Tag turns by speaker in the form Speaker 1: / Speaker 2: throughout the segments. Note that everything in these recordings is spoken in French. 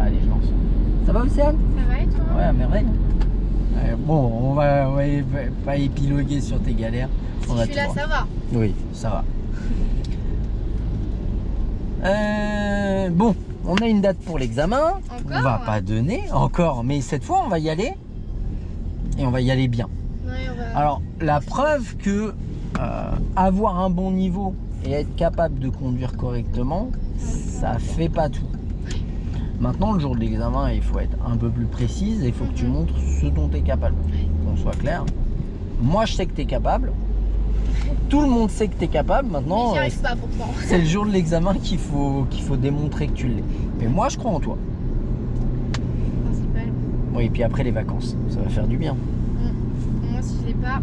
Speaker 1: Allez, je lance. Ça va, Océane?
Speaker 2: Ça va et toi?
Speaker 1: Ouais, à merveille. Bon, on va pas épiloguer sur tes galères.
Speaker 2: Si je suis là, ça va.
Speaker 1: Oui, ça va. Bon, on a une date pour l'examen. On va pas donner encore, mais cette fois, on va y aller. Et on va y aller bien.
Speaker 2: Ouais,
Speaker 1: Alors, la preuve que avoir un bon niveau et être capable de conduire correctement, ça fait pas tout. Maintenant, le jour de l'examen, il faut être un peu plus précise et il faut que tu montres ce dont tu es capable. Qu'on soit clair. Moi, je sais que tu es capable. Tout le monde sait que tu es capable. Maintenant, c'est le jour de l'examen qu'il faut démontrer que tu l'es. Mais moi, je crois en toi.
Speaker 2: Principal.
Speaker 1: Oui, et puis après les vacances, ça va faire du bien.
Speaker 2: Moi, si je l'ai pas,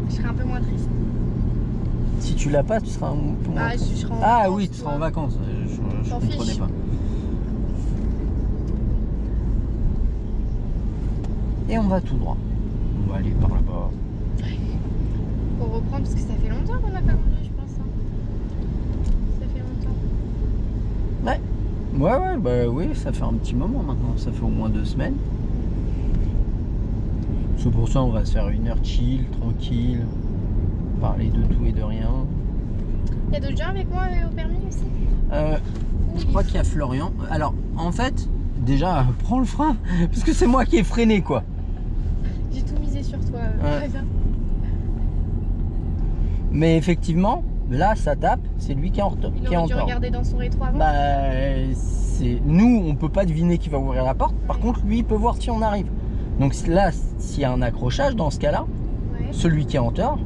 Speaker 2: je serai un peu moins triste.
Speaker 1: Si tu l'as pas, tu seras un peu moins triste.
Speaker 2: Je serai en vacances,
Speaker 1: oui, tu seras en vacances. Je
Speaker 2: T'en
Speaker 1: comprenais
Speaker 2: fiches.
Speaker 1: pas. Et on va tout droit. On va aller par là-bas.
Speaker 2: Pour reprendre, parce que ça fait longtemps qu'on n'a pas conduit, je pense. Ça fait longtemps.
Speaker 1: Ouais, oui, ça fait un petit moment maintenant. Ça fait au moins 2 semaines. C'est pour ça on va se faire une heure chill, tranquille. Parler de tout et de rien.
Speaker 2: Il y a d'autres gens avec moi au permis aussi?
Speaker 1: Je crois qu'il y a Florian. Alors, en fait, déjà, prends le frein. Parce que c'est moi qui ai freiné, quoi.
Speaker 2: J'ai tout misé sur toi.
Speaker 1: Mais effectivement, là, ça tape. C'est lui qui est en retard.
Speaker 2: Il aurait dû regarder dans son rétro avant.
Speaker 1: Nous, on peut pas deviner qui va ouvrir la porte. Par contre, lui, il peut voir si on arrive. Donc là, s'il y a un accrochage, dans ce cas-là, celui qui est en tort,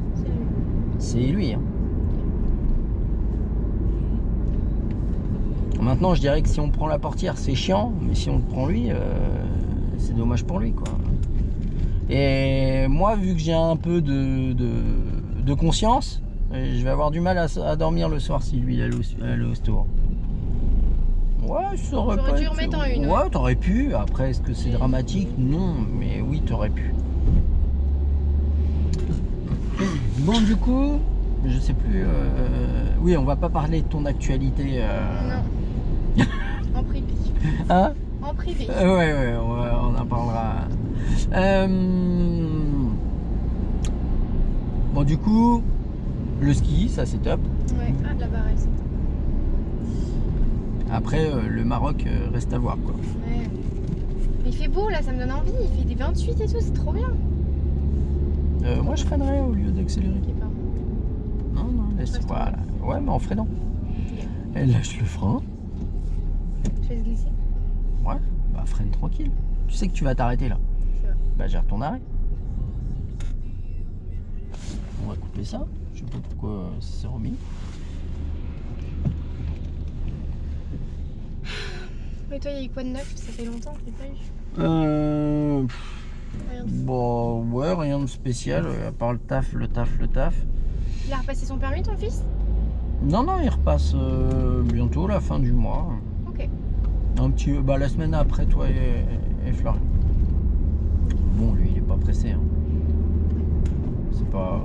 Speaker 1: c'est lui. Maintenant, je dirais que si on prend la portière, c'est chiant, mais si on le prend lui, c'est dommage pour lui, quoi. Et moi, vu que j'ai un peu de conscience, je vais avoir du mal à dormir le soir si lui il allait au store. Ouais, ça aurait pas
Speaker 2: dû remettre en une.
Speaker 1: Ouais, t'aurais pu. Après, est-ce que c'est dramatique? Non, mais oui, t'aurais pu. Bon, du coup, je sais plus. Oui, on va pas parler de ton actualité.
Speaker 2: Non. En privé.
Speaker 1: Hein?
Speaker 2: En privé.
Speaker 1: Ouais, on en parlera. Bon, du coup, le ski, ça c'est top.
Speaker 2: Ouais, de la barre, c'est top.
Speaker 1: Après, le Maroc reste à voir, quoi.
Speaker 2: Ouais. Mais il fait beau là, ça me donne envie. Il fait des 28 et tout, c'est trop bien.
Speaker 1: Moi, je freinerais au lieu d'accélérer.
Speaker 2: Ok, pardon.
Speaker 1: Non, laisse. Voilà. Ouais, mais en freinant.
Speaker 2: Ok.
Speaker 1: Elle lâche le frein.
Speaker 2: Je vais se glisser.
Speaker 1: Ouais, bah freine tranquille. Tu sais que tu vas t'arrêter là.
Speaker 2: C'est vrai.
Speaker 1: Bah gère ton arrêt. On va couper ça. Je sais pas pourquoi ça s'est remis.
Speaker 2: Et toi, il y a eu quoi de neuf? Ça fait longtemps que je l'ai pas eu.
Speaker 1: Bon, ouais, rien de spécial, à part le taf.
Speaker 2: Il a repassé son permis, ton fils?
Speaker 1: Non, il repasse bientôt, la fin du mois.
Speaker 2: Ok.
Speaker 1: La semaine après, toi et Florian. Bon, lui, il est pas pressé. Hein. C'est pas...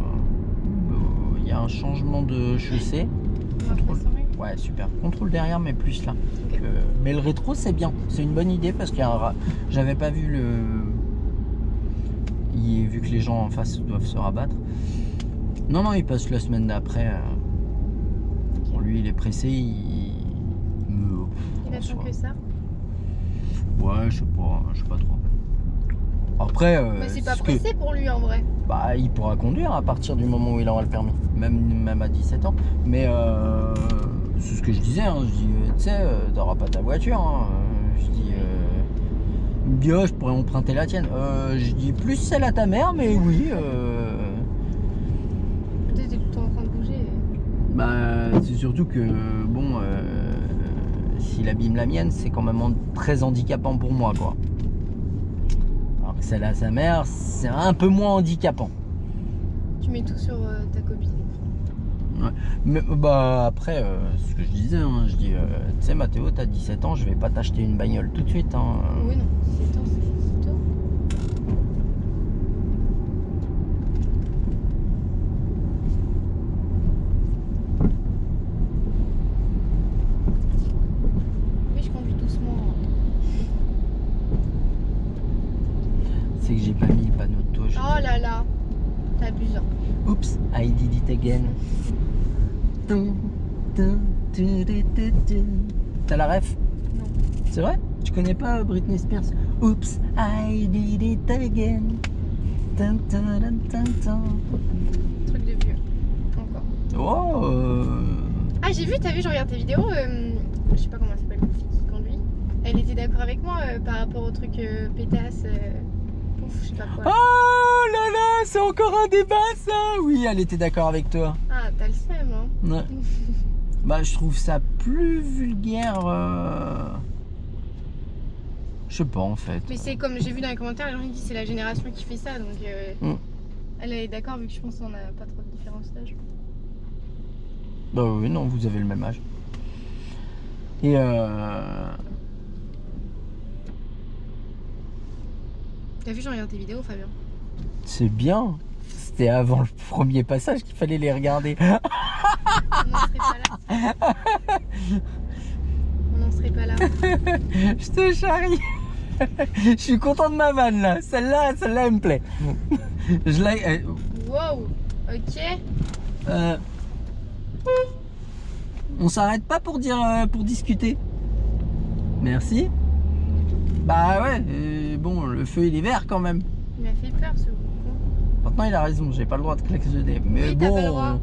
Speaker 1: Il y a un changement de chaussée. Ouais, super. Contrôle derrière, mais plus là.
Speaker 2: Okay.
Speaker 1: Mais le rétro, c'est bien. C'est une bonne idée parce qu'il y a un... J'avais pas vu le... Vu que les gens en face doivent se rabattre. Non, il passe la semaine d'après. Bon, lui, il est pressé. Il
Speaker 2: attend que ça.
Speaker 1: Ouais, je sais pas trop. Après...
Speaker 2: mais c'est pas pressé pour lui en vrai.
Speaker 1: Bah, il pourra conduire à partir du moment où il aura le permis. Même à 17 ans. Mais c'est ce que je disais. Hein. Je dis, tu sais, t'auras pas ta voiture. Hein. Je dis... je pourrais emprunter la tienne. Je dis plus celle à ta mère, mais oui.
Speaker 2: Peut-être que t'es tout le temps en train de bouger.
Speaker 1: Bah, c'est surtout que, bon, s'il abîme la mienne, c'est quand même très handicapant pour moi, quoi. Alors que celle à sa mère, c'est un peu moins handicapant.
Speaker 2: Tu mets tout sur ta copine.
Speaker 1: Ouais. Mais après, ce que je disais, hein, je dis, tu sais Mathéo, t'as 17 ans, je vais pas t'acheter une bagnole tout de suite. Hein.
Speaker 2: Oui, non, 17 ans, c'est tôt. Oui, je conduis doucement.
Speaker 1: C'est que j'ai pas mis le panneau de toi.
Speaker 2: Oh là là, t'abuses. Hein.
Speaker 1: Oups, I did it again. T'as la ref?
Speaker 2: Non.
Speaker 1: C'est vrai? Tu connais pas Britney Spears? Oups, I did it again.
Speaker 2: Truc de vieux. Encore.
Speaker 1: Oh.
Speaker 2: Ah, j'ai vu, t'as vu, je regarde tes vidéos. Je sais pas comment elle s'appelle, la fille qui conduit. Elle était d'accord avec moi par rapport au truc pétasse. Ouf, je sais pas quoi.
Speaker 1: Oh là là, c'est encore un débat ça. Oui, elle était d'accord avec toi.
Speaker 2: Ah, t'as le seum, hein.
Speaker 1: Ouais. Bah, je trouve ça plus vulgaire. Je sais pas en fait.
Speaker 2: Mais c'est comme j'ai vu dans les commentaires, les gens qui disent c'est la génération qui fait ça, donc elle est d'accord vu que je pense qu'on n'a pas trop de différence d'âge.
Speaker 1: Bah oui, non, vous avez le même âge. Et
Speaker 2: T'as vu, je regarde tes vidéos, Fabien.
Speaker 1: c'est bien. C'était avant le premier passage qu'il fallait les regarder.
Speaker 2: On n'en serait pas là. On n'en serait pas là.
Speaker 1: Je te charrie. Je suis content de ma vanne là. Celle-là, elle me plaît. Je la...
Speaker 2: Wow, ok.
Speaker 1: On s'arrête pas pour dire, pour discuter. Merci. Bah ouais. Bon, le feu il est vert quand même.
Speaker 2: Il m'a fait peur ce con.
Speaker 1: Maintenant il a raison. J'ai pas le droit de klaxonner. Mais
Speaker 2: Oui, t'as pas le
Speaker 1: bon,
Speaker 2: droit.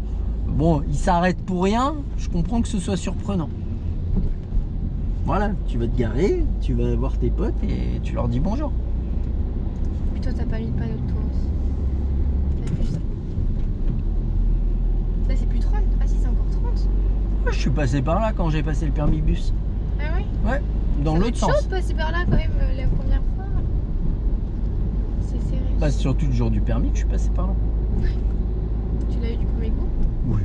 Speaker 1: bon, il s'arrête pour rien. Je comprends que ce soit surprenant. Voilà, tu vas te garer, tu vas voir tes potes et tu leur dis bonjour.
Speaker 2: Mais toi, t'as pas mis le panneau de toi aussi. T'as vu ça? Là, c'est plus 30. Ah si, c'est encore 30.
Speaker 1: Moi, je suis passé par là quand j'ai passé le permis bus.
Speaker 2: Ah oui?
Speaker 1: Ouais, dans
Speaker 2: Ça doit
Speaker 1: l'autre
Speaker 2: être
Speaker 1: sens.
Speaker 2: chaud de passer par là quand même la première fois. C'est serré.
Speaker 1: Bah, c'est surtout le jour du permis que je suis passé par là.
Speaker 2: Tu l'as eu du premier coup?
Speaker 1: Oui.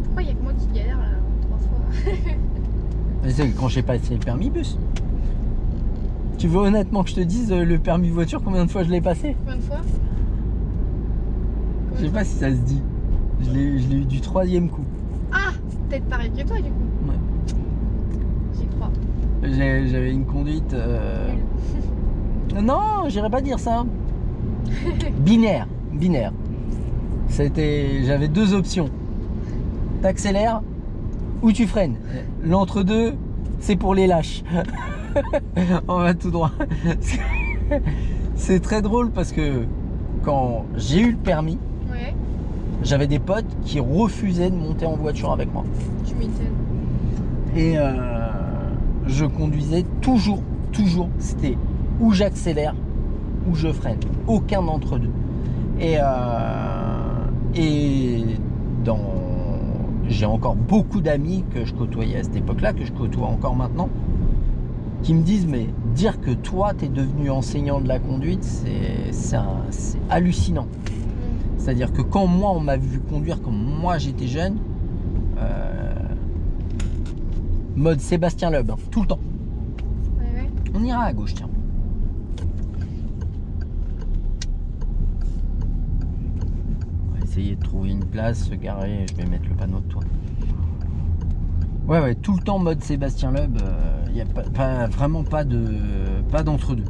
Speaker 2: Pourquoi il y a que moi qui galère là 3 fois?
Speaker 1: Mais c'est quand j'ai passé le permis bus. Tu veux honnêtement que je te dise le permis voiture, combien de fois je l'ai passé?
Speaker 2: Combien de fois?
Speaker 1: Je sais pas si ça se dit. Je l'ai eu du 3e coup.
Speaker 2: Ah! Peut-être pareil que toi du coup.
Speaker 1: Ouais.
Speaker 2: J'y crois.
Speaker 1: J'avais une conduite.
Speaker 2: Nul.
Speaker 1: Non, j'irais pas dire ça. Binaire. J'avais 2 options. T'accélères ou tu freines. L'entre-deux, c'est pour les lâches. On va tout droit. C'est très drôle parce que quand j'ai eu le permis,
Speaker 2: Ouais,
Speaker 1: j'avais des potes qui refusaient de monter en voiture avec moi.
Speaker 2: tu m'étonnes.
Speaker 1: Et je conduisais toujours, c'était ou j'accélère ou je freine. Aucun d'entre deux. Et j'ai encore beaucoup d'amis que je côtoyais à cette époque-là, que je côtoie encore maintenant, qui me disent mais dire que toi t'es devenu enseignant de la conduite, c'est hallucinant. C'est-à-dire que quand moi on m'a vu conduire quand moi j'étais jeune, mode Sébastien Loeb, hein, tout le temps.
Speaker 2: Ouais.
Speaker 1: On ira à gauche, tiens. On va essayer de trouver une place, se garer, je vais mettre le panneau de toi. Ouais, tout le temps mode Sébastien Loeb, il n'y a vraiment pas d'entre-deux.
Speaker 2: Ok.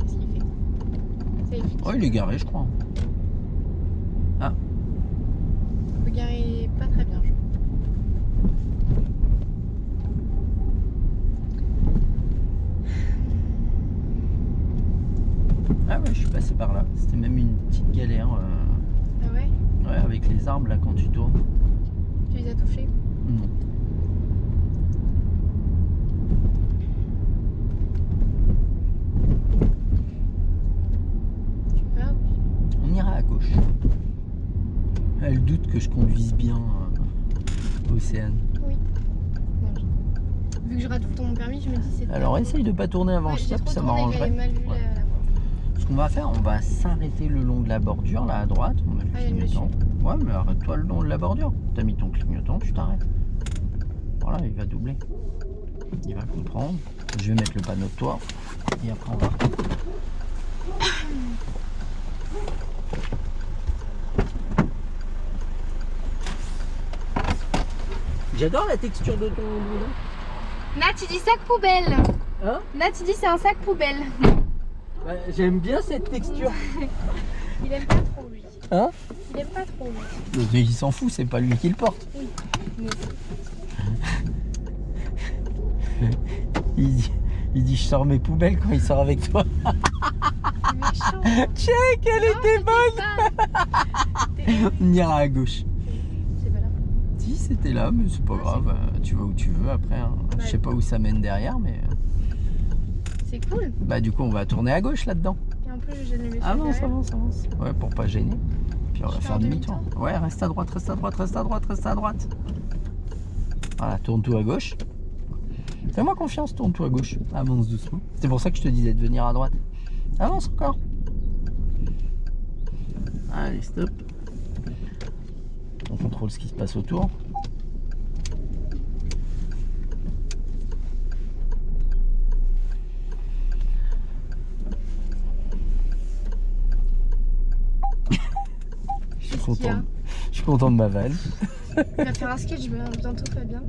Speaker 2: Qu'est-ce qu'il fait? Ça y est,
Speaker 1: Oh, il est garé, je crois. Ah,
Speaker 2: on peut garer pas très bien, je crois.
Speaker 1: ah ouais, je suis passé par là. C'était même une petite galère.
Speaker 2: Ah ouais?
Speaker 1: Ouais, avec les arbres là quand tu tournes.
Speaker 2: Tu les as touchés?
Speaker 1: Non.
Speaker 2: Tu pars?
Speaker 1: On ira à gauche. Elle doute que je conduise bien Océane.
Speaker 2: Oui. Bon, vu que je rate tout le temps mon permis, je me dis c'est.
Speaker 1: Alors essaye de pas tourner avant
Speaker 2: Ouais,
Speaker 1: je
Speaker 2: j'ai
Speaker 1: tape,
Speaker 2: trop
Speaker 1: ça
Speaker 2: tourné,
Speaker 1: m'arrangerait.
Speaker 2: j'avais mal vu
Speaker 1: Ouais.
Speaker 2: la voie.
Speaker 1: Ce qu'on va faire, on va s'arrêter le long de la bordure là à droite. On met le
Speaker 2: Ah, il y a le
Speaker 1: clignotant. Ouais, mais arrête-toi le long de la bordure. T'as mis ton clignotant, tu t'arrêtes. Voilà, il va doubler. Il va comprendre. Je vais mettre le panneau de toi. Et après on va. J'adore la texture de ton boulot.
Speaker 2: Nat, tu dis sac poubelle.
Speaker 1: Hein?
Speaker 2: Nat, tu dis c'est un sac poubelle.
Speaker 1: Ouais, j'aime bien cette texture.
Speaker 2: Il aime pas trop lui.
Speaker 1: Hein?
Speaker 2: Il aime pas trop lui.
Speaker 1: Il s'en fout, c'est pas lui qui le porte.
Speaker 2: Oui. Mais
Speaker 1: Il dit je sors mes poubelles quand il sort avec toi.
Speaker 2: c'est méchant.
Speaker 1: Check, elle était bonne. On ira à gauche.
Speaker 2: C'est pas là.
Speaker 1: Si c'était là, mais c'est pas grave. Tu vas où tu veux après. Hein. Je sais pas où ça mène derrière, mais.
Speaker 2: C'est cool.
Speaker 1: Bah du coup on va tourner à gauche là-dedans.
Speaker 2: Et en plus je gêne le monsieur.
Speaker 1: Avance,
Speaker 2: derrière.
Speaker 1: avance. Ouais, pour pas gêner. Puis on va faire demi-tour. Ouais, reste à droite, reste à droite, reste à droite, reste à droite. Voilà, tourne tout à gauche. Fais-moi confiance, tourne tout à gauche. Avance doucement. C'est pour ça que je te disais de venir à droite. Avance encore. Allez, stop. On contrôle ce qui se passe autour. Je suis content de ma vanne.
Speaker 2: Il va faire un sketch bientôt, Fabien.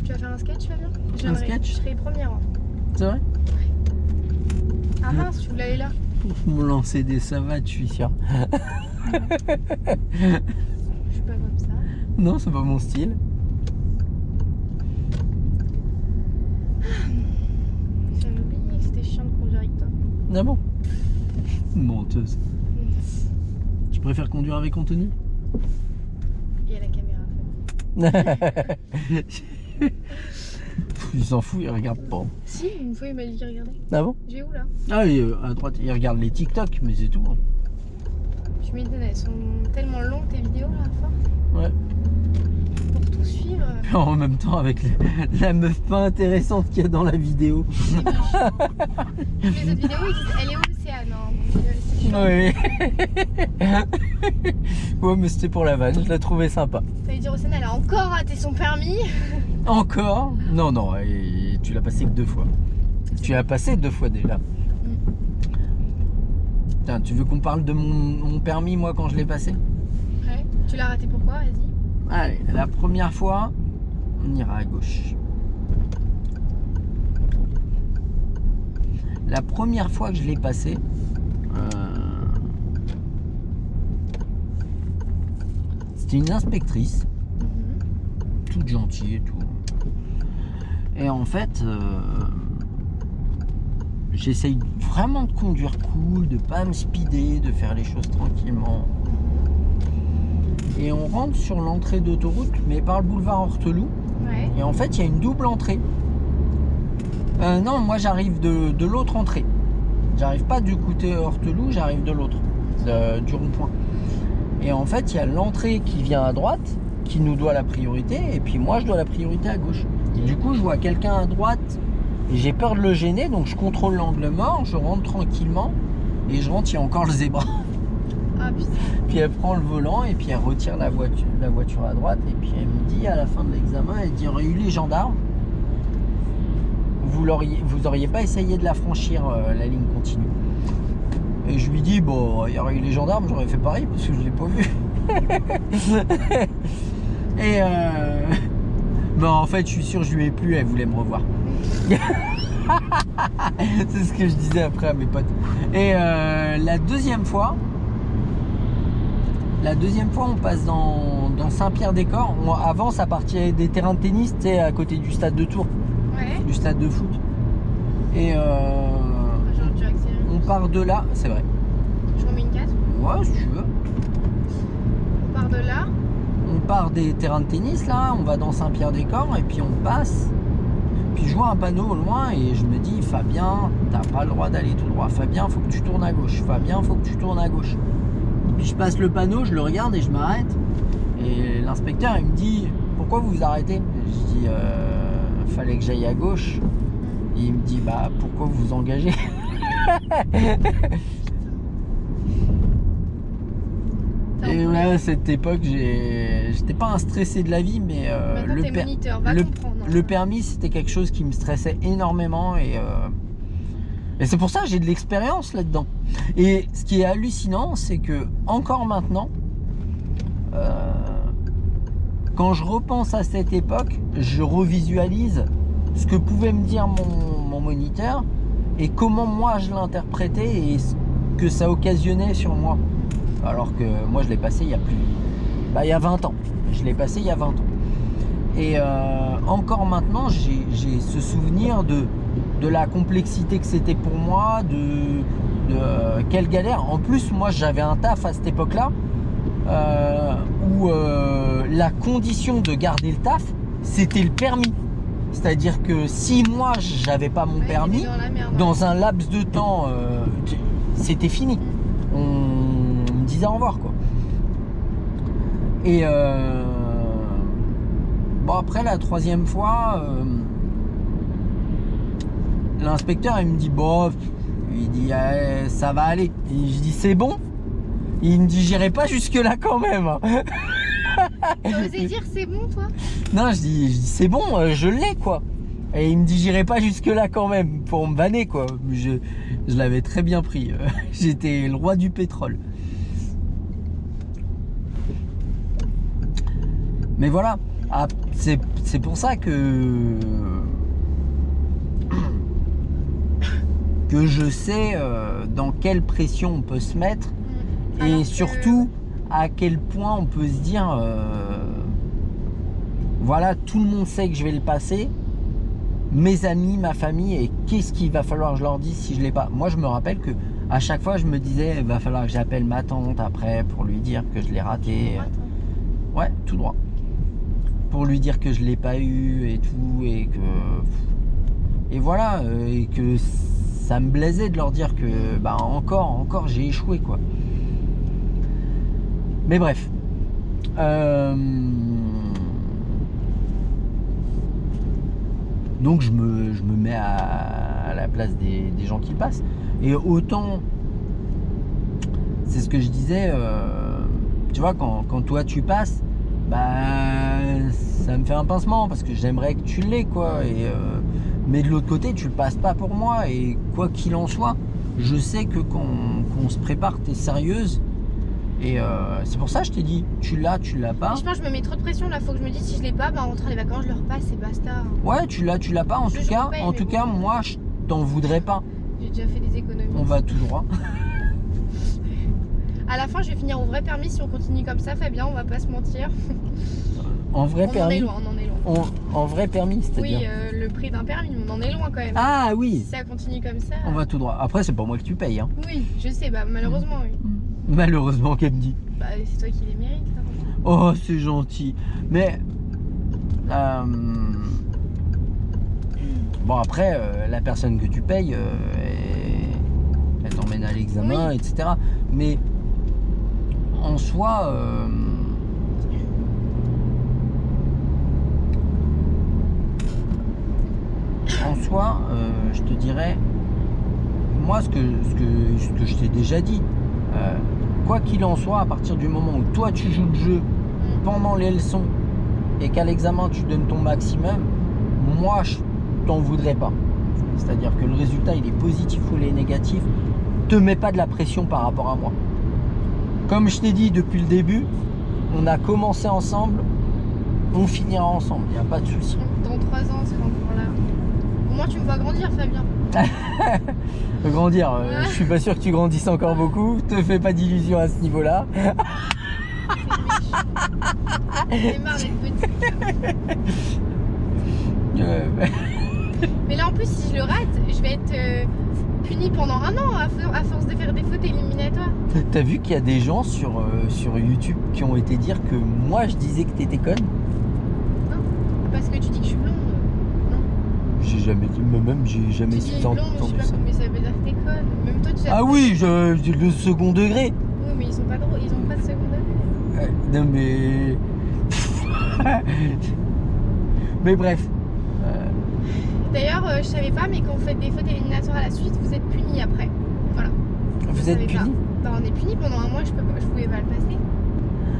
Speaker 2: Tu vas faire un sketch, Fabien?
Speaker 1: Un sketch?
Speaker 2: Je serai première. Hein.
Speaker 1: C'est vrai?
Speaker 2: Ah mince, tu voulais aller là?
Speaker 1: Pour me lancer des savates, je suis sûr.
Speaker 2: Je suis pas comme ça.
Speaker 1: Non, c'est pas mon style.
Speaker 2: J'avais oublié que c'était chiant de conduire avec toi.
Speaker 1: Ah bon? Menteuse. Tu préfères conduire avec Anthony?
Speaker 2: Il y a la caméra.
Speaker 1: Il s'en fout, il regarde pas.
Speaker 2: Si, une fois il m'a dit qu'il regardait.
Speaker 1: Ah bon?
Speaker 2: J'ai où là?
Speaker 1: Ah oui, à droite, il regarde les TikTok, mais c'est tout.
Speaker 2: Je m'étonne, elles sont tellement longues tes vidéos là, à force.
Speaker 1: Ouais.
Speaker 2: Pour tout suivre.
Speaker 1: En même temps, avec la meuf pas intéressante qu'il y a dans la vidéo.
Speaker 2: C'est moche. Les autres vidéos, ils disent elle est où Océane? Non, c'est chiant.
Speaker 1: Oui. Ouais, mais c'était pour la vanne, je la trouvais sympa.
Speaker 2: T'allais dire Océane, elle a encore raté son permis.
Speaker 1: Encore? Non, non, et tu l'as passé que 2 fois. Tu l'as passé 2 fois déjà. Tiens, tu veux qu'on parle de mon permis, moi, quand je l'ai passé?
Speaker 2: Ouais. Tu l'as raté pourquoi? Vas-y.
Speaker 1: Allez, la première fois, on ira à gauche. La première fois que je l'ai passé, c'était une inspectrice, toute gentille et tout. Et en fait, j'essaye vraiment de conduire cool, de pas me speeder, de faire les choses tranquillement. Et on rentre sur l'entrée d'autoroute, mais par le boulevard Horteloup.
Speaker 2: Ouais.
Speaker 1: Et en fait, il y a une double entrée. Non, moi j'arrive de l'autre entrée. J'arrive pas du côté Horteloup, j'arrive de l'autre, du rond-point. Et en fait, il y a l'entrée qui vient à droite, qui nous doit la priorité, et puis moi je dois la priorité à gauche. Et du coup, je vois quelqu'un à droite, et j'ai peur de le gêner, donc je contrôle l'angle mort, je rentre tranquillement, et je rentre, il y a encore le zébra.
Speaker 2: Ah putain.
Speaker 1: Puis elle prend le volant et puis elle retire la voiture à droite et puis elle me dit à la fin de l'examen, elle dit il y aurait eu les gendarmes, vous auriez pas essayé de la franchir la ligne continue. Et je lui dis bon, il y aurait eu les gendarmes, j'aurais fait pareil parce que je l'ai pas vu. Et ben en fait je suis sûr que je lui ai plu, elle voulait me revoir. C'est ce que je disais après à mes potes. Et la deuxième fois, on passe dans Saint-Pierre-des-Corps. Avant, ça partait des terrains de tennis, tu sais, à côté du stade de Tours,
Speaker 2: Ouais.
Speaker 1: du stade de foot. Et
Speaker 2: J'aurais dû accélérer.
Speaker 1: on part de là, c'est vrai.
Speaker 2: Je remets une 4.
Speaker 1: Ouais, si tu veux.
Speaker 2: On part de là.
Speaker 1: On part des terrains de tennis, là, on va dans Saint-Pierre-des-Corps, et puis on passe. Puis je vois un panneau au loin, et je me dis, Fabien, t'as pas le droit d'aller tout droit. Fabien, faut que tu tournes à gauche. Fabien, faut que tu tournes à gauche. Puis je passe le panneau, je le regarde et je m'arrête. Et l'inspecteur, il me dit, pourquoi vous vous arrêtez? Je dis, fallait que j'aille à gauche. Et il me dit, bah pourquoi vous vous engagez? Et ouais, à cette époque, j'étais pas un stressé de la vie, mais
Speaker 2: Maintenant t'es moniteur, va comprendre.
Speaker 1: le permis, c'était quelque chose qui me stressait énormément. Et c'est pour ça que j'ai de l'expérience là-dedans. Et ce qui est hallucinant, c'est que encore maintenant, quand je repense à cette époque, je revisualise ce que pouvait me dire mon moniteur et comment moi je l'interprétais et ce que ça occasionnait sur moi. Alors que moi je l'ai passé il y a plus... il y a 20 ans. Je l'ai passé il y a 20 ans. Et encore maintenant, j'ai ce souvenir de la complexité que c'était pour moi, de quelle galère. En plus, moi j'avais un taf à cette époque-là où la condition de garder le taf, c'était le permis. C'est-à-dire que si moi j'avais pas mon permis, dans un laps de temps, c'était fini. On me disait au revoir, quoi. Et bon, après la troisième fois, l'inspecteur il me dit bon, il dit ça va aller. Et je dis c'est bon. Il me dit j'irai pas jusque là quand même.
Speaker 2: T'as osé dire c'est bon toi?
Speaker 1: Non, je dis c'est bon, je l'ai quoi. Et il me dit j'irai pas jusque là quand même pour me vanner quoi. Je l'avais très bien pris. J'étais le roi du pétrole. Mais voilà, c'est pour ça que je sais dans quelle pression on peut se mettre et surtout à quel point on peut se dire voilà, tout le monde sait que je vais le passer, mes amis, ma famille, et qu'est-ce qu'il va falloir que je leur dise si je l'ai pas. Moi je me rappelle que à chaque fois je me disais il va falloir que j'appelle ma tante après pour lui dire que je l'ai raté. Ouais, tout droit. Pour lui dire que je l'ai pas eu et tout, et que voilà, et que ça me blaisait de leur dire que bah encore j'ai échoué quoi. Mais bref, donc je me mets à la place des gens qui le passent, et autant c'est ce que je disais, tu vois, quand toi tu passes, bah ça me fait un pincement parce que j'aimerais que tu l'aies quoi, et mais de l'autre côté tu le passes pas pour moi, et quoi qu'il en soit je sais que quand on se prépare t'es sérieuse, et c'est pour ça que je t'ai dit tu l'as pas.
Speaker 2: Je pense que je me mets trop de pression là, faut que je me dise si je l'ai pas, bah en rentrant les vacances je le repasse et basta.
Speaker 1: Ouais, tu l'as pas en tout cas moi je t'en voudrais pas.
Speaker 2: J'ai déjà fait des économies.
Speaker 1: On va tout droit.
Speaker 2: À la fin je vais finir au vrai permis si on continue comme ça, Fabien, on va pas se mentir.
Speaker 1: En vrai permis.
Speaker 2: On en est loin.
Speaker 1: En vrai permis, c'est-à-dire.
Speaker 2: Oui, le prix d'un permis, on en est loin quand même.
Speaker 1: Ah oui.
Speaker 2: Si ça continue comme ça.
Speaker 1: On va tout droit. Après, c'est pas moi que tu payes. Hein.
Speaker 2: Oui, je sais, bah malheureusement, oui.
Speaker 1: Malheureusement, qu'elle me dit.
Speaker 2: Bah, c'est toi qui les mérites. Hein.
Speaker 1: Oh, c'est gentil. Mais. Bon, après, la personne que tu payes, elle t'emmène à l'examen, oui, etc. Mais en soi. Je te dirais, moi ce que je t'ai déjà dit, quoi qu'il en soit, à partir du moment où toi tu joues le jeu pendant les leçons et qu'à l'examen tu donnes ton maximum, moi je t'en voudrais pas. C'est-à-dire que le résultat il est positif ou il est négatif, te mets pas de la pression par rapport à moi. Comme je t'ai dit depuis le début, on a commencé ensemble, on finira ensemble, il n'y a pas de souci.
Speaker 2: Dans 3 ans, c'est encore là. Au moins tu me vois grandir, Fabien.
Speaker 1: Grandir, je suis pas sûr que tu grandisses encore beaucoup. Te fais pas d'illusions à ce niveau-là.
Speaker 2: J'ai marre d'être petit. Mais là en plus si je le rate, je vais être puni pendant 1 an à force de faire des fautes éliminatoires.
Speaker 1: T'as vu qu'il y a des gens sur YouTube qui ont été dire que moi je disais que t'étais conne?
Speaker 2: Non, parce que tu dis que je suis blonde.
Speaker 1: J'ai jamais dit, même j'ai jamais
Speaker 2: entendu ça. Mais ça veut dire que t'es conne. Même toi tu sais.
Speaker 1: Ah oui, le second degré.
Speaker 2: Oui, mais ils sont pas drôles, ils ont pas de second degré.
Speaker 1: Non mais. Mais bref.
Speaker 2: D'ailleurs, je savais pas, mais quand vous faites des fautes éliminatoires à la suite, vous êtes puni après. Voilà.
Speaker 1: Vous êtes puni?
Speaker 2: Bah, on est puni pendant 1 mois, je pouvais pas le passer.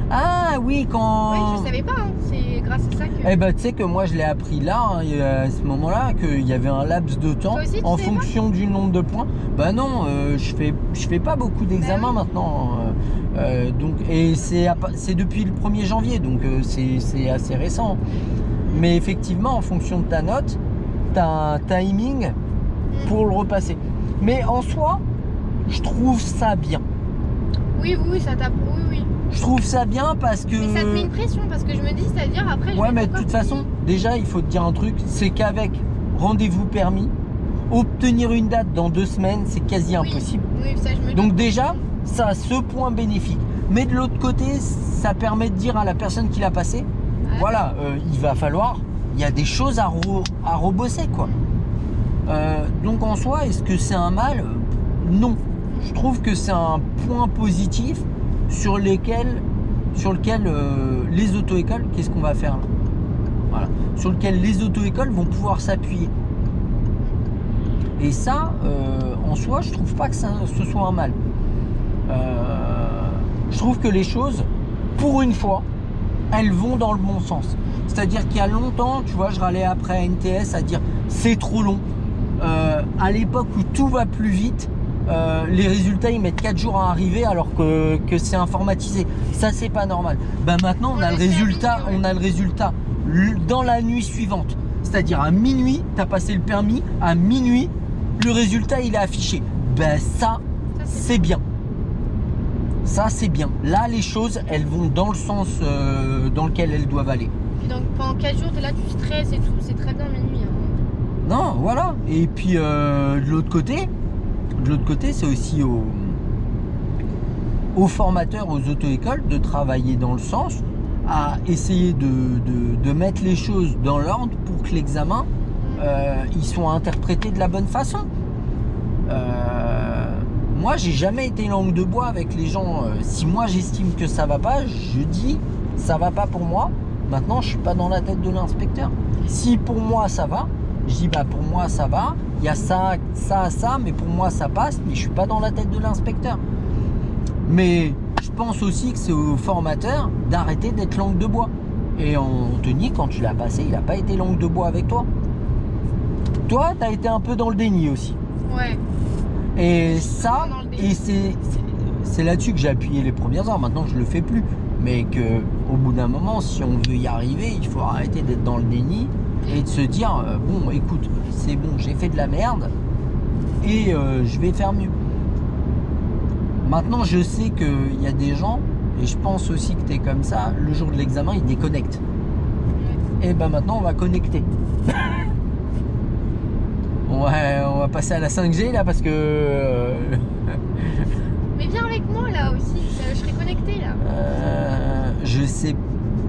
Speaker 1: Ah Ah oui, quand...
Speaker 2: Oui, je savais pas, hein. C'est grâce à ça que...
Speaker 1: Eh ben, tu sais que moi, je l'ai appris là, hein, à ce moment-là, qu'il y avait un laps de temps
Speaker 2: Toi aussi, tu
Speaker 1: en
Speaker 2: savais
Speaker 1: fonction du nombre de points. Bah non, je fais pas beaucoup d'examens
Speaker 2: oui.
Speaker 1: maintenant. Donc, et c'est depuis le 1er janvier, donc c'est assez récent. Mais effectivement, en fonction de ta note, tu as un timing pour le repasser. Mais en soi, je trouve ça bien.
Speaker 2: Oui, ça tape. Oui.
Speaker 1: Je trouve ça bien parce que...
Speaker 2: Mais ça te met une pression parce que je me dis, c'est-à-dire après...
Speaker 1: Ouais, mais de toute façon, déjà, il faut te dire un truc, c'est qu'avec rendez-vous permis, obtenir une date dans 2 semaines, c'est quasi impossible.
Speaker 2: Oui, ça je me dis.
Speaker 1: Donc déjà, ça a ce point bénéfique. Mais de l'autre côté, ça permet de dire à la personne qui l'a passé, voilà, il va falloir, il y a des choses à rebosser, quoi. Donc en soi, est-ce que c'est un mal? Non. Je trouve que c'est un point positif sur lequel les auto-écoles, qu'est-ce qu'on va faire là? Voilà. Sur lequel les auto-écoles vont pouvoir s'appuyer. Et ça, en soi, je trouve pas que ce soit un mal. Je trouve que les choses, pour une fois, elles vont dans le bon sens. C'est-à-dire qu'il y a longtemps, tu vois, je râlais après NTS à dire c'est trop long. À l'époque où tout va plus vite, les résultats ils mettent 4 jours à arriver alors que c'est informatisé. Ça c'est pas normal. Ben maintenant on a le résultat, dans la nuit suivante. C'est-à-dire à minuit, tu as passé le permis, à minuit, le résultat il est affiché. Ben ça c'est bien. Ça c'est bien. Là les choses elles vont dans le sens dans lequel elles doivent aller.
Speaker 2: Puis donc pendant 4 jours, tu es là, tu stresses et tout, c'est très bien minuit. Hein.
Speaker 1: Non, voilà. Et puis de l'autre côté, c'est aussi aux formateurs, aux auto-écoles de travailler dans le sens à essayer de mettre les choses dans l'ordre pour que l'examen ils soit interprété de la bonne façon. Moi, j'ai jamais été langue de bois avec les gens. Si moi j'estime que ça va pas, je dis ça va pas pour moi. Maintenant, je suis pas dans la tête de l'inspecteur. Si pour moi ça va, je dis bah pour moi ça va, il y a ça, mais pour moi ça passe, mais je suis pas dans la tête de l'inspecteur. Mais je pense aussi que c'est au formateur d'arrêter d'être langue de bois. Et Anthony, quand tu l'as passé, il n'a pas été langue de bois avec toi. Toi, tu as été un peu dans le déni aussi.
Speaker 2: Ouais.
Speaker 1: Et ça, et c'est là-dessus que j'ai appuyé les premières heures. Maintenant, je le fais plus. Mais que au bout d'un moment, si on veut y arriver, il faut arrêter d'être dans le déni et de se dire bon écoute c'est bon, j'ai fait de la merde et je vais faire mieux. Maintenant je sais qu'il y a des gens, et je pense aussi que tu es comme ça, le jour de l'examen ils déconnectent. Et ben maintenant on va connecter. Ouais, on va passer à la 5G là parce que
Speaker 2: mais viens avec moi là aussi, je serai connectée là.
Speaker 1: Je sais,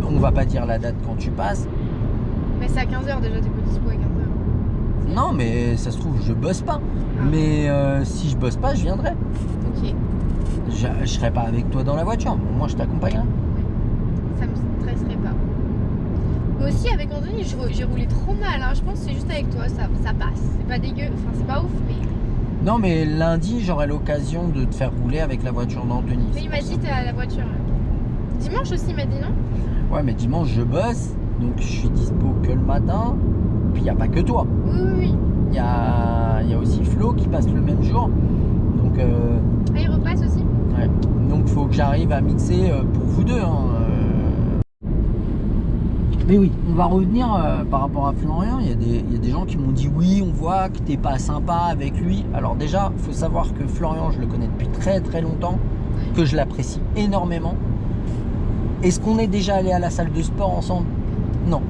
Speaker 1: on va pas dire la date quand tu passes.
Speaker 2: Mais c'est à 15h déjà, t'es pas dispo à 15h.
Speaker 1: Non, mais ça se trouve, je bosse pas. Mais si je bosse pas, je viendrai.
Speaker 2: Ok.
Speaker 1: Je serai pas avec toi dans la voiture. Bon, moi, je t'accompagnerai.
Speaker 2: Ça me stresserait pas. Moi aussi, avec Anthony, j'ai roulé trop mal. Hein. Je pense que c'est juste avec toi, ça passe. C'est pas dégueu, enfin, c'est pas ouf, mais.
Speaker 1: Non, mais lundi, j'aurai l'occasion de te faire rouler avec la voiture d'Anthony.
Speaker 2: Mais il m'a dit, t'es à la voiture. Dimanche aussi, il m'a dit non?
Speaker 1: Ouais, mais dimanche, je bosse. Donc je suis dispo que le matin. Puis il n'y a pas que toi.
Speaker 2: Oui.
Speaker 1: Il y a aussi Flo qui passe le même jour. Donc
Speaker 2: ah, il repasse aussi?
Speaker 1: Ouais. Donc il faut que j'arrive à mixer pour vous deux. Hein. Mais oui, on va revenir par rapport à Florian. Il y a des gens qui m'ont dit oui, on voit que t'es pas sympa avec lui. Alors déjà, il faut savoir que Florian, je le connais depuis très très longtemps, que je l'apprécie énormément. Est-ce qu'on est déjà allé à la salle de sport ensemble? Non,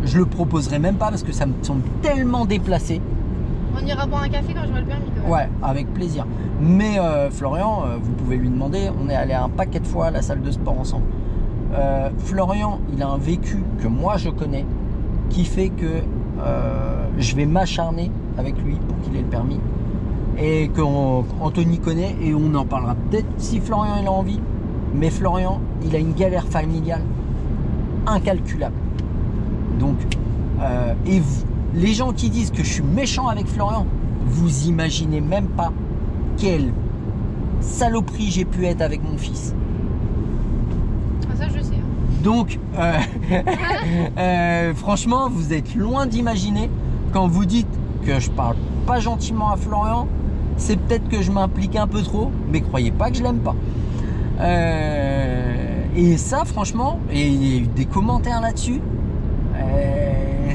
Speaker 1: je le proposerai même pas parce que ça me semble tellement déplacé.
Speaker 2: On ira boire un café quand j'aurai le permis quand même.
Speaker 1: Ouais, avec plaisir. Mais Florian, vous pouvez lui demander, on est allé un paquet de fois à la salle de sport ensemble. Florian, il a un vécu que moi je connais, qui fait que je vais m'acharner avec lui pour qu'il ait le permis. Et qu'Anthony connaît, et on en parlera peut-être si Florian il a envie. Mais Florian, il a une galère familiale incalculable. Donc, et vous, les gens qui disent que je suis méchant avec Florian, vous imaginez même pas quelle saloperie j'ai pu être avec mon fils.
Speaker 2: Ah, ça je sais.
Speaker 1: Donc, franchement, vous êtes loin d'imaginer quand vous dites que je parle pas gentiment à Florian. C'est peut-être que je m'implique un peu trop, mais croyez pas que je l'aime pas. Et ça, franchement, et il y a eu des commentaires là-dessus,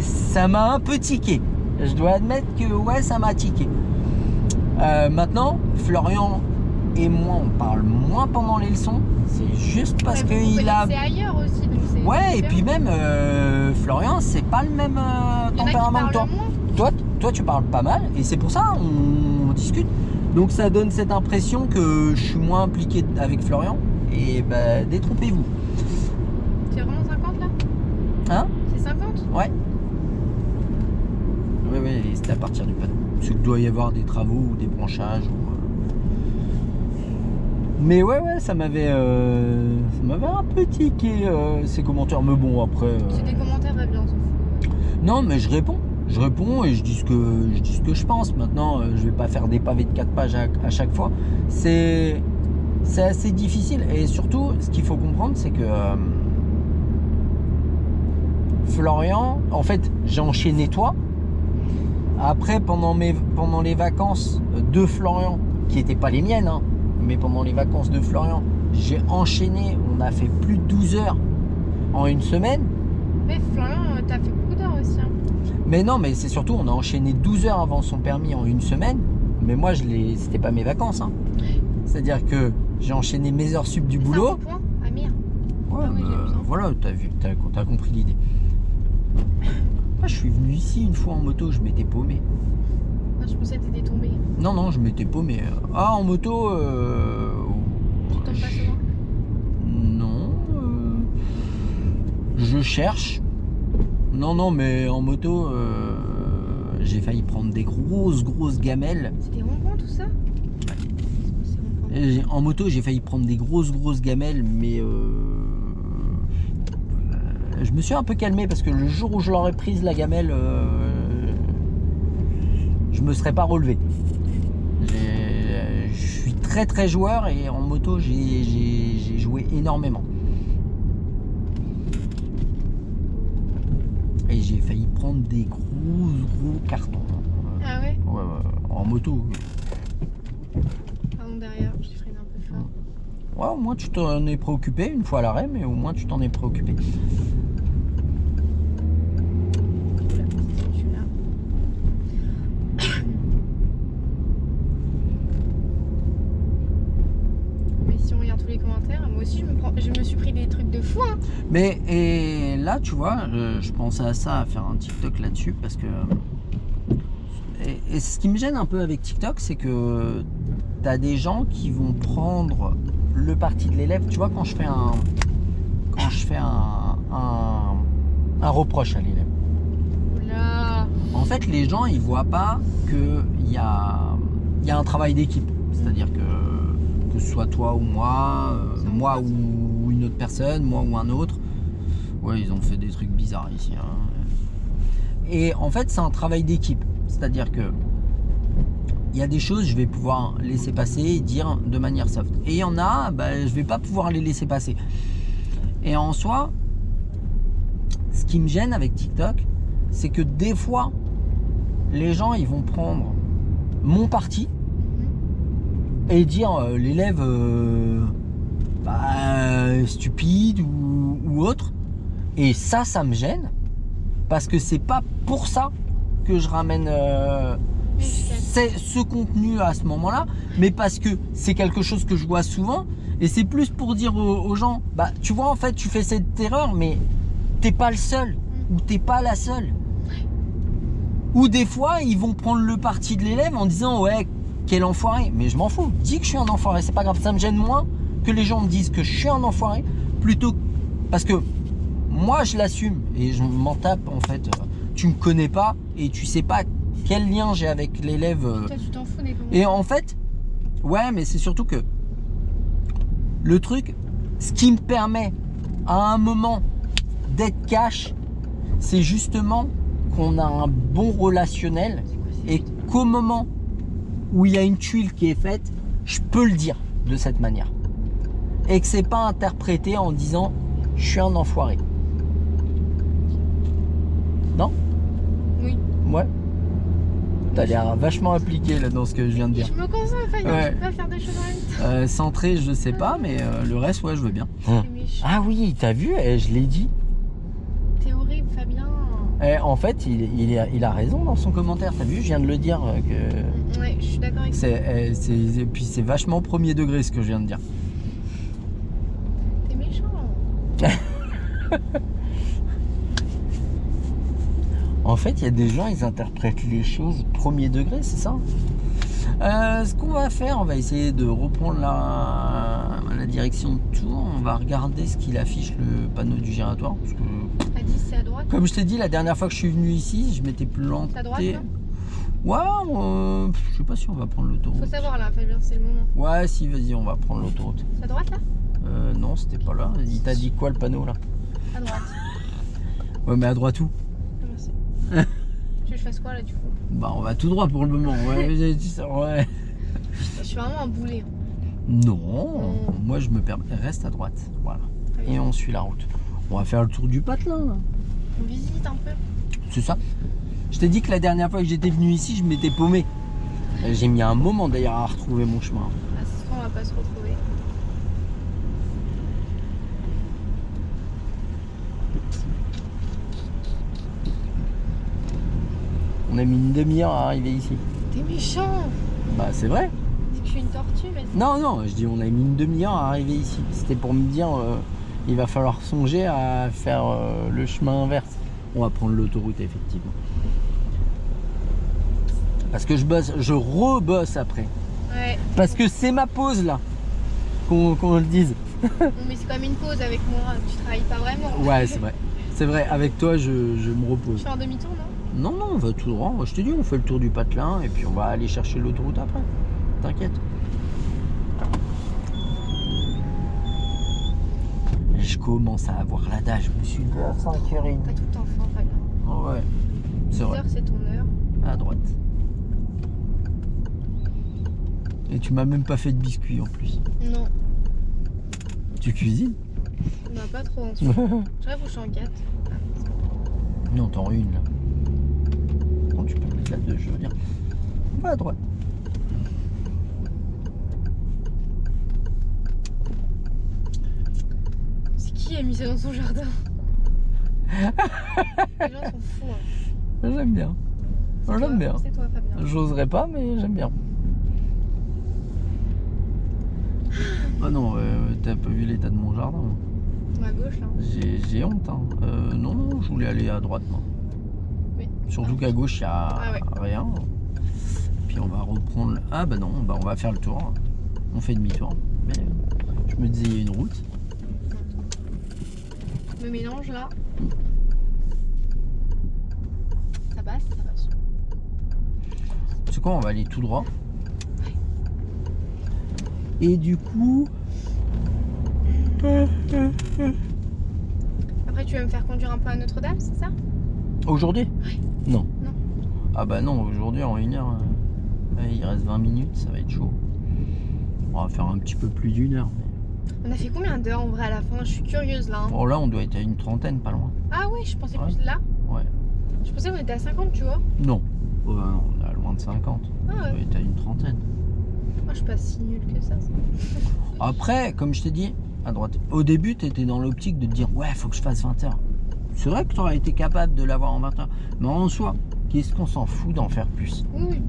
Speaker 1: ça m'a un peu tiqué. Je dois admettre que ouais, ça m'a tiqué. Maintenant, Florian et moi, on parle moins pendant les leçons. C'est juste parce que il a.
Speaker 2: C'est ailleurs aussi. Donc c'est
Speaker 1: ouais, et
Speaker 2: différent.
Speaker 1: puis même Florian, c'est pas le même tempérament que toi. Toi, tu parles pas mal, et c'est pour ça on discute. Donc ça donne cette impression que je suis moins impliqué avec Florian. Et bah, détrompez-vous.
Speaker 2: C'est vraiment 50 là?
Speaker 1: Hein?
Speaker 2: C'est 50?
Speaker 1: Ouais. Ouais, c'était à partir du panneau. Parce qu'il doit y avoir des travaux ou des branchages. Mais ouais, ça m'avait un peu tiqué ces commentaires. Mais bon, après.
Speaker 2: C'est des commentaires très bien, on s'en fout.
Speaker 1: Non, mais je réponds et je dis ce que je pense. Maintenant, je vais pas faire des pavés de 4 pages à chaque fois. C'est assez difficile. Et surtout, ce qu'il faut comprendre, c'est que Florian, en fait, j'ai enchaîné toi. Après, pendant les vacances de Florian, qui n'étaient pas les miennes, hein, mais pendant les vacances de Florian, j'ai enchaîné. On a fait plus de 12 heures en une semaine.
Speaker 2: Mais Florian, t'as fait beaucoup d'heures aussi. Hein.
Speaker 1: Mais non, mais c'est surtout, on a enchaîné 12 heures avant son permis en une semaine. Mais moi, c'était pas mes vacances. Hein. C'est-à-dire que j'ai enchaîné mes heures sup du boulot.
Speaker 2: C'est un bon point, Amir.
Speaker 1: Ouais,
Speaker 2: Ah oui, j'ai besoin.
Speaker 1: voilà, t'as compris l'idée. Moi, je suis venu ici une fois en moto, je m'étais paumé.
Speaker 2: Non, je pensais que t'étais tombé.
Speaker 1: Non, je m'étais paumé. Ah, en moto,
Speaker 2: Tu tombes pas souvent?
Speaker 1: non. Je cherche. Non, mais en moto, j'ai failli prendre des grosses gamelles.
Speaker 2: C'était ronron tout ça?
Speaker 1: En moto, j'ai failli prendre des grosses gamelles, mais je me suis un peu calmé parce que le jour où je l'aurais prise la gamelle, je me serais pas relevé. Je suis très joueur et en moto, j'ai joué énormément. Et j'ai failli prendre des gros cartons.
Speaker 2: Ah ouais?
Speaker 1: Ouais, en moto.
Speaker 2: Pardon, derrière, j'ai freiné un peu fort.
Speaker 1: Ouais, au moins tu t'en es préoccupé une fois à l'arrêt, mais au moins tu t'en es préoccupé.
Speaker 2: Oula, je suis là. Mais si on regarde tous les commentaires, moi aussi je me suis pris des trucs de fou. Hein.
Speaker 1: Mais et là, tu vois, je pensais à ça, à faire un TikTok là-dessus, parce que et ce qui me gêne un peu avec TikTok, c'est que t'as des gens qui vont prendre le parti de l'élève. Tu vois, quand je fais un reproche à l'élève.
Speaker 2: Oula.
Speaker 1: En fait, les gens, ils voient pas qu'il y a un travail d'équipe. C'est-à-dire que ce soit toi ou moi, moi ou une autre personne, moi ou un autre. Ouais, ils ont fait des trucs bizarres ici. Hein. Et en fait, c'est un travail d'équipe. C'est-à-dire que il y a des choses, je vais pouvoir laisser passer et dire de manière soft. Et il y en a, je vais pas pouvoir les laisser passer. Et en soi, ce qui me gêne avec TikTok, c'est que des fois, les gens, ils vont prendre mon parti et dire l'élève stupide ou autre. Et ça me gêne parce que c'est pas pour ça que je ramène ce contenu à ce moment-là, mais parce que c'est quelque chose que je vois souvent et c'est plus pour dire aux gens, tu vois, en fait, tu fais cette erreur, mais t'es pas le seul ou t'es pas la seule. Ou des fois, ils vont prendre le parti de l'élève en disant ouais, quel enfoiré. Mais je m'en fous, dis que je suis un enfoiré, c'est pas grave. Ça me gêne moins que les gens me disent que je suis un enfoiré, plutôt parce que moi je l'assume et je m'en tape en fait. Tu me connais pas et tu sais pas quel lien j'ai avec l'élève.
Speaker 2: Toi, tu t'en fous des commentaires.
Speaker 1: Et en fait, ouais, mais c'est surtout que le truc, ce qui me permet à un moment d'être cash, c'est justement qu'on a un bon relationnel et qu'au moment où il y a une tuile qui est faite, je peux le dire de cette manière. Et que c'est pas interprété en disant Je suis un enfoiré. Non?
Speaker 2: Oui.
Speaker 1: Ouais. T'as l'air vachement appliqué là dans ce que je viens de dire.
Speaker 2: Je me concentre, Fabien,
Speaker 1: Ouais.
Speaker 2: je peux pas faire deux choses en même temps.
Speaker 1: Centré, je sais pas, mais le reste, ouais, je veux bien.
Speaker 2: T'es méchant.
Speaker 1: Ah oui, t'as vu, je l'ai dit.
Speaker 2: T'es horrible, Fabien.
Speaker 1: En fait, il a raison dans son commentaire. T'as vu, je viens de le dire. Que
Speaker 2: Ouais, je suis d'accord avec toi.
Speaker 1: et puis c'est vachement premier degré ce que je viens de dire.
Speaker 2: T'es méchant.
Speaker 1: En fait, il y a des gens, ils interprètent les choses premier degré, c'est ça. Ce qu'on va faire, on va essayer de reprendre la direction de tour. On va regarder ce qu'il affiche le panneau du giratoire. Parce que,
Speaker 2: À 10, c'est à droite.
Speaker 1: comme je t'ai dit, la dernière fois que je suis venu ici, je m'étais planté.
Speaker 2: C'est à droite, non?
Speaker 1: Ouais, je sais pas si on va prendre l'autoroute.
Speaker 2: Faut savoir là, Fabien, c'est le moment.
Speaker 1: Ouais, si, vas-y, on va prendre l'autoroute.
Speaker 2: C'est à droite là?
Speaker 1: Non, c'était pas là. Il t'a dit quoi le panneau là?
Speaker 2: À droite.
Speaker 1: Ouais, mais à droite où?
Speaker 2: Ah, merci. Tu veux que je fasse quoi là du coup?
Speaker 1: Bah, on va tout droit pour le moment. Ouais, j'ai dit ça, ouais.
Speaker 2: Je suis vraiment un boulet.
Speaker 1: Non, moi je me permets. Reste à droite. Voilà. Et on suit la route. On va faire le tour du patelin là.
Speaker 2: On visite un peu.
Speaker 1: C'est ça. Je t'ai dit que la dernière fois que j'étais venu ici, je m'étais paumé. J'ai mis un moment d'ailleurs à retrouver mon chemin.
Speaker 2: Ah, c'est sûr, on va pas se retrouver.
Speaker 1: On a mis une demi-heure à arriver ici.
Speaker 2: T'es méchant.
Speaker 1: Bah c'est vrai.
Speaker 2: C'est que je suis une tortue, mais
Speaker 1: Non, je dis on a mis une demi-heure à arriver ici. C'était pour me dire il va falloir songer à faire le chemin inverse. On va prendre l'autoroute effectivement. Parce que je rebosse après.
Speaker 2: Ouais.
Speaker 1: Parce que c'est ma pause là. Qu'on le dise.
Speaker 2: Bon, mais c'est comme une pause avec moi. Tu travailles pas vraiment.
Speaker 1: Ouais, c'est vrai. C'est vrai, avec toi je me
Speaker 2: Je
Speaker 1: repose.
Speaker 2: fais un demi-tour, non?
Speaker 1: Non, on va tout droit. Je te dis, on fait le tour du patelin et puis on va aller chercher l'autoroute après. T'inquiète. Je commence à avoir l'adage. Je me suis dit à 5h30.
Speaker 2: T'as tout le temps faim, Fabien.
Speaker 1: Oh ouais, c'est
Speaker 2: 10
Speaker 1: vrai.
Speaker 2: heures, c'est ton heure.
Speaker 1: À droite. Et tu m'as même pas fait de biscuits en plus.
Speaker 2: Non,
Speaker 1: Tu cuisines?
Speaker 2: bah pas trop en ce moment. Je rêve où je suis en 4.
Speaker 1: Non, t'en une là. Bon, tu peux mettre la 2, je veux dire. On va à droite.
Speaker 2: C'est qui a mis ça dans son jardin? Les gens sont fous. Hein.
Speaker 1: J'aime bien.
Speaker 2: C'est
Speaker 1: J'aime
Speaker 2: toi,
Speaker 1: bien.
Speaker 2: C'est toi, Fabien.
Speaker 1: J'oserais pas, mais j'aime bien. Ah non, t'as pas vu l'état de mon jardin.
Speaker 2: À gauche là.
Speaker 1: J'ai honte. Hein. Non, je voulais aller à droite. Moi.
Speaker 2: Oui.
Speaker 1: Surtout qu'à gauche, il n'y a
Speaker 2: Ah ouais.
Speaker 1: rien. Puis on va reprendre. Ah bah non, bah on va faire le tour. On fait demi-tour. Mais je me disais, il y a une route.
Speaker 2: Le mélange là. Ça passe, ça passe.
Speaker 1: C'est quoi, on va aller tout droit. Et du coup.
Speaker 2: Après, tu vas me faire conduire un peu à Notre-Dame, c'est ça?
Speaker 1: Aujourd'hui? Non.
Speaker 2: Non.
Speaker 1: Ah bah non, aujourd'hui en 1 heure. Il reste 20 minutes, ça va être chaud. On va faire un petit peu plus d'1 heure.
Speaker 2: On a fait combien d'heures en vrai à la fin? Je suis curieuse là. Hein.
Speaker 1: Bon là on doit être à une trentaine, pas loin.
Speaker 2: Ah ouais, je pensais
Speaker 1: Ouais.
Speaker 2: plus là.
Speaker 1: Ouais.
Speaker 2: Je pensais qu'on était à 50, tu vois.
Speaker 1: Non. Oh, bah non, on est à loin de 50.
Speaker 2: Ah
Speaker 1: On
Speaker 2: ouais.
Speaker 1: doit être à une trentaine.
Speaker 2: Ah, je suis pas si nulle que ça.
Speaker 1: Après, comme je t'ai dit, à droite. Au début, tu étais dans l'optique de te dire ouais, faut que je fasse 20 heures. C'est vrai que tu aurais été capable de l'avoir en 20 heures. Mais en soi, qu'est-ce qu'on s'en fout d'en faire plus?
Speaker 2: Oui.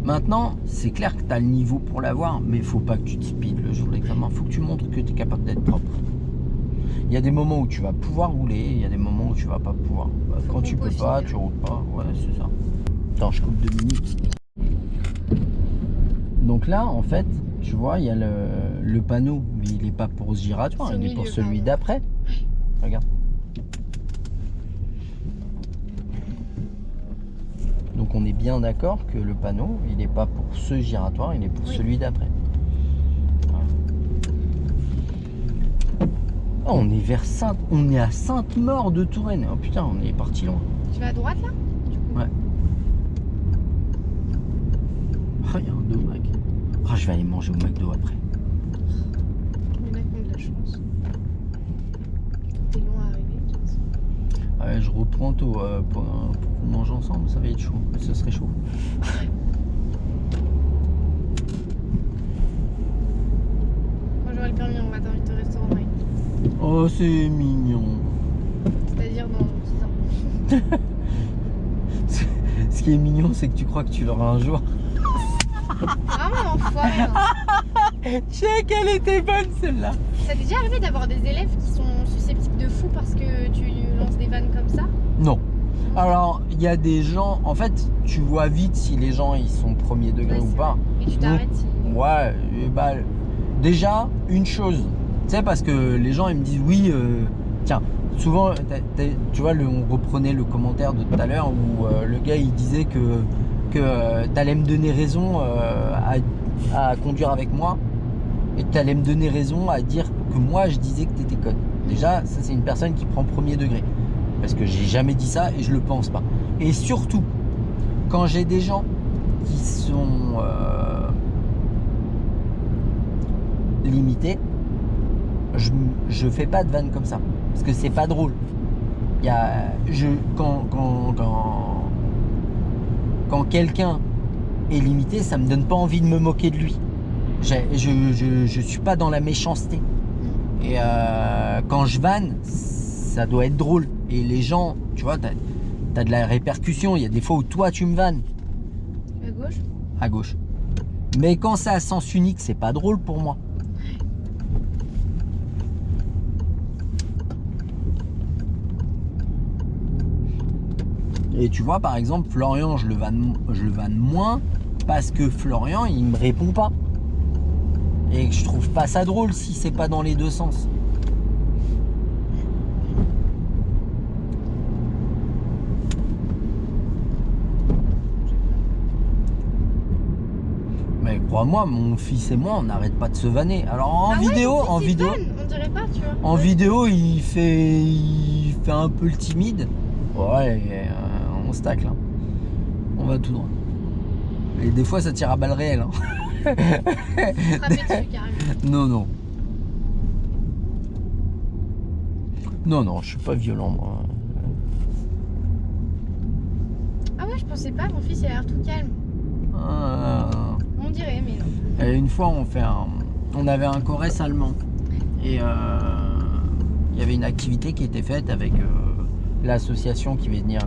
Speaker 1: Maintenant, c'est clair que tu as le niveau pour l'avoir, mais il faut pas que tu te speed le jour de l'examen. Il faut que tu montres que tu es capable d'être propre. Il y a des moments où tu vas pouvoir rouler, il y a des moments où tu vas pas pouvoir. Bah,
Speaker 2: Faut
Speaker 1: quand tu peux pas,
Speaker 2: peaufiner.
Speaker 1: tu roules pas. Ouais, c'est ça. Attends, je coupe 2 minutes. Donc là, en fait, tu vois, il y a le panneau, mais il n'est pas pour ce giratoire,
Speaker 2: C'est au
Speaker 1: il est pour
Speaker 2: milieu,
Speaker 1: celui
Speaker 2: pardon.
Speaker 1: d'après. Regarde. Donc on est bien d'accord que le panneau, il n'est pas pour ce giratoire, il est pour
Speaker 2: Oui.
Speaker 1: celui d'après. Voilà. Oh, on est vers on est à Sainte-Maure de Touraine. Oh putain, on est parti loin.
Speaker 2: Tu vas à droite là?
Speaker 1: Ouais. Ah, il y a un domac. Ah, je vais aller manger au McDo après.
Speaker 2: chance. T'es long à arriver, de toute façon.
Speaker 1: Ouais, je reprends tôt pour qu'on mange ensemble, ça va être chaud. Ce serait chaud.
Speaker 2: Moi j'aurai le permis, on va t'inviter au restaurant, Mike.
Speaker 1: Oh, c'est mignon.
Speaker 2: C'est-à-dire dans 10 ans.
Speaker 1: Ce qui est mignon, c'est que tu crois que tu l'auras un jour.
Speaker 2: Vraiment enfoiré, hein.
Speaker 1: Check, elle était bonne celle-là.
Speaker 2: Ça t'est déjà arrivé d'avoir des élèves qui sont susceptibles de fou parce que tu lances des vannes comme ça?
Speaker 1: Non. Alors, il y a des gens, en fait, tu vois vite si les gens ils sont premier degré
Speaker 2: Ouais,
Speaker 1: ou
Speaker 2: c'est
Speaker 1: pas.
Speaker 2: vrai. Et tu t'arrêtes si...
Speaker 1: Ouais, bah, déjà, une chose, tu sais, parce que les gens ils me disent oui, tiens, souvent, tu vois, on reprenait le commentaire de tout à l'heure où le gars il disait que t'allais me donner raison à conduire avec moi et que t'allais me donner raison à dire que moi je disais que t'étais conne. Déjà, ça c'est une personne qui prend premier degré. Parce que j'ai jamais dit ça et je le pense pas. Et surtout, quand j'ai des gens qui sont limités, je fais pas de vannes comme ça. Parce que c'est pas drôle. Quand quelqu'un est limité, ça me donne pas envie de me moquer de lui. Je suis pas dans la méchanceté. Et quand je vanne, ça doit être drôle. Et les gens, tu vois, t'as de la répercussion. Il y a des fois où toi tu me vannes.
Speaker 2: À gauche?
Speaker 1: À gauche. Mais quand c'est à sens unique, c'est pas drôle pour moi. Et tu vois, par exemple, Florian, je le vanne moins parce que Florian, il me répond pas. Et que je trouve pas ça drôle si c'est pas dans les deux sens. Mais crois-moi, mon fils et moi, on n'arrête pas de se vanner. Alors en vidéo,
Speaker 2: on dirait pas, tu vois.
Speaker 1: en vidéo, il fait un peu le timide. Ouais, on se tacle. Hein. On va tout droit. Et des fois, ça tire à balles réelles. Hein.
Speaker 2: Frapper dessus, carrément.
Speaker 1: Non. Non, je suis pas violent, moi.
Speaker 2: Ah ouais, je pensais pas, mon fils il a l'air tout calme. On dirait, mais non.
Speaker 1: Et une fois, on avait un chorès allemand. Et il y avait une activité qui était faite avec l'association qui fait venir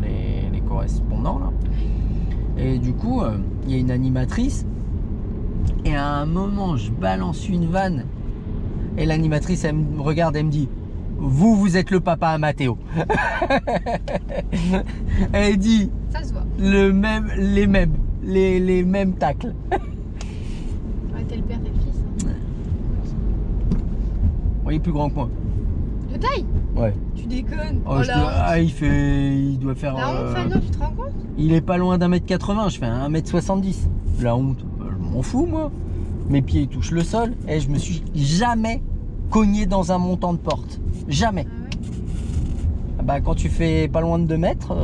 Speaker 1: les correspondants. Là. Et du coup, il y a une animatrice. Et à un moment, je balance une vanne. Et l'animatrice, elle me regarde, elle me dit: Vous êtes le papa à Mathéo. Elle dit
Speaker 2: Ça se voit.
Speaker 1: les mêmes tacles.
Speaker 2: Ouais, t'es le père, t'es le fils. Hein.
Speaker 1: Bon, il est plus grand que moi.
Speaker 2: De taille?
Speaker 1: Ouais.
Speaker 2: Tu déconnes.
Speaker 1: Oh, il doit faire.
Speaker 2: La honte, Fabien, tu te rends compte?
Speaker 1: Il est pas loin d'1m80, je fais 1m70. La honte, je m'en fous moi. Mes pieds ils touchent le sol et je me suis jamais cogné dans un montant de porte. Jamais.
Speaker 2: Ah ouais.
Speaker 1: Bah quand tu fais pas loin de 2 mètres.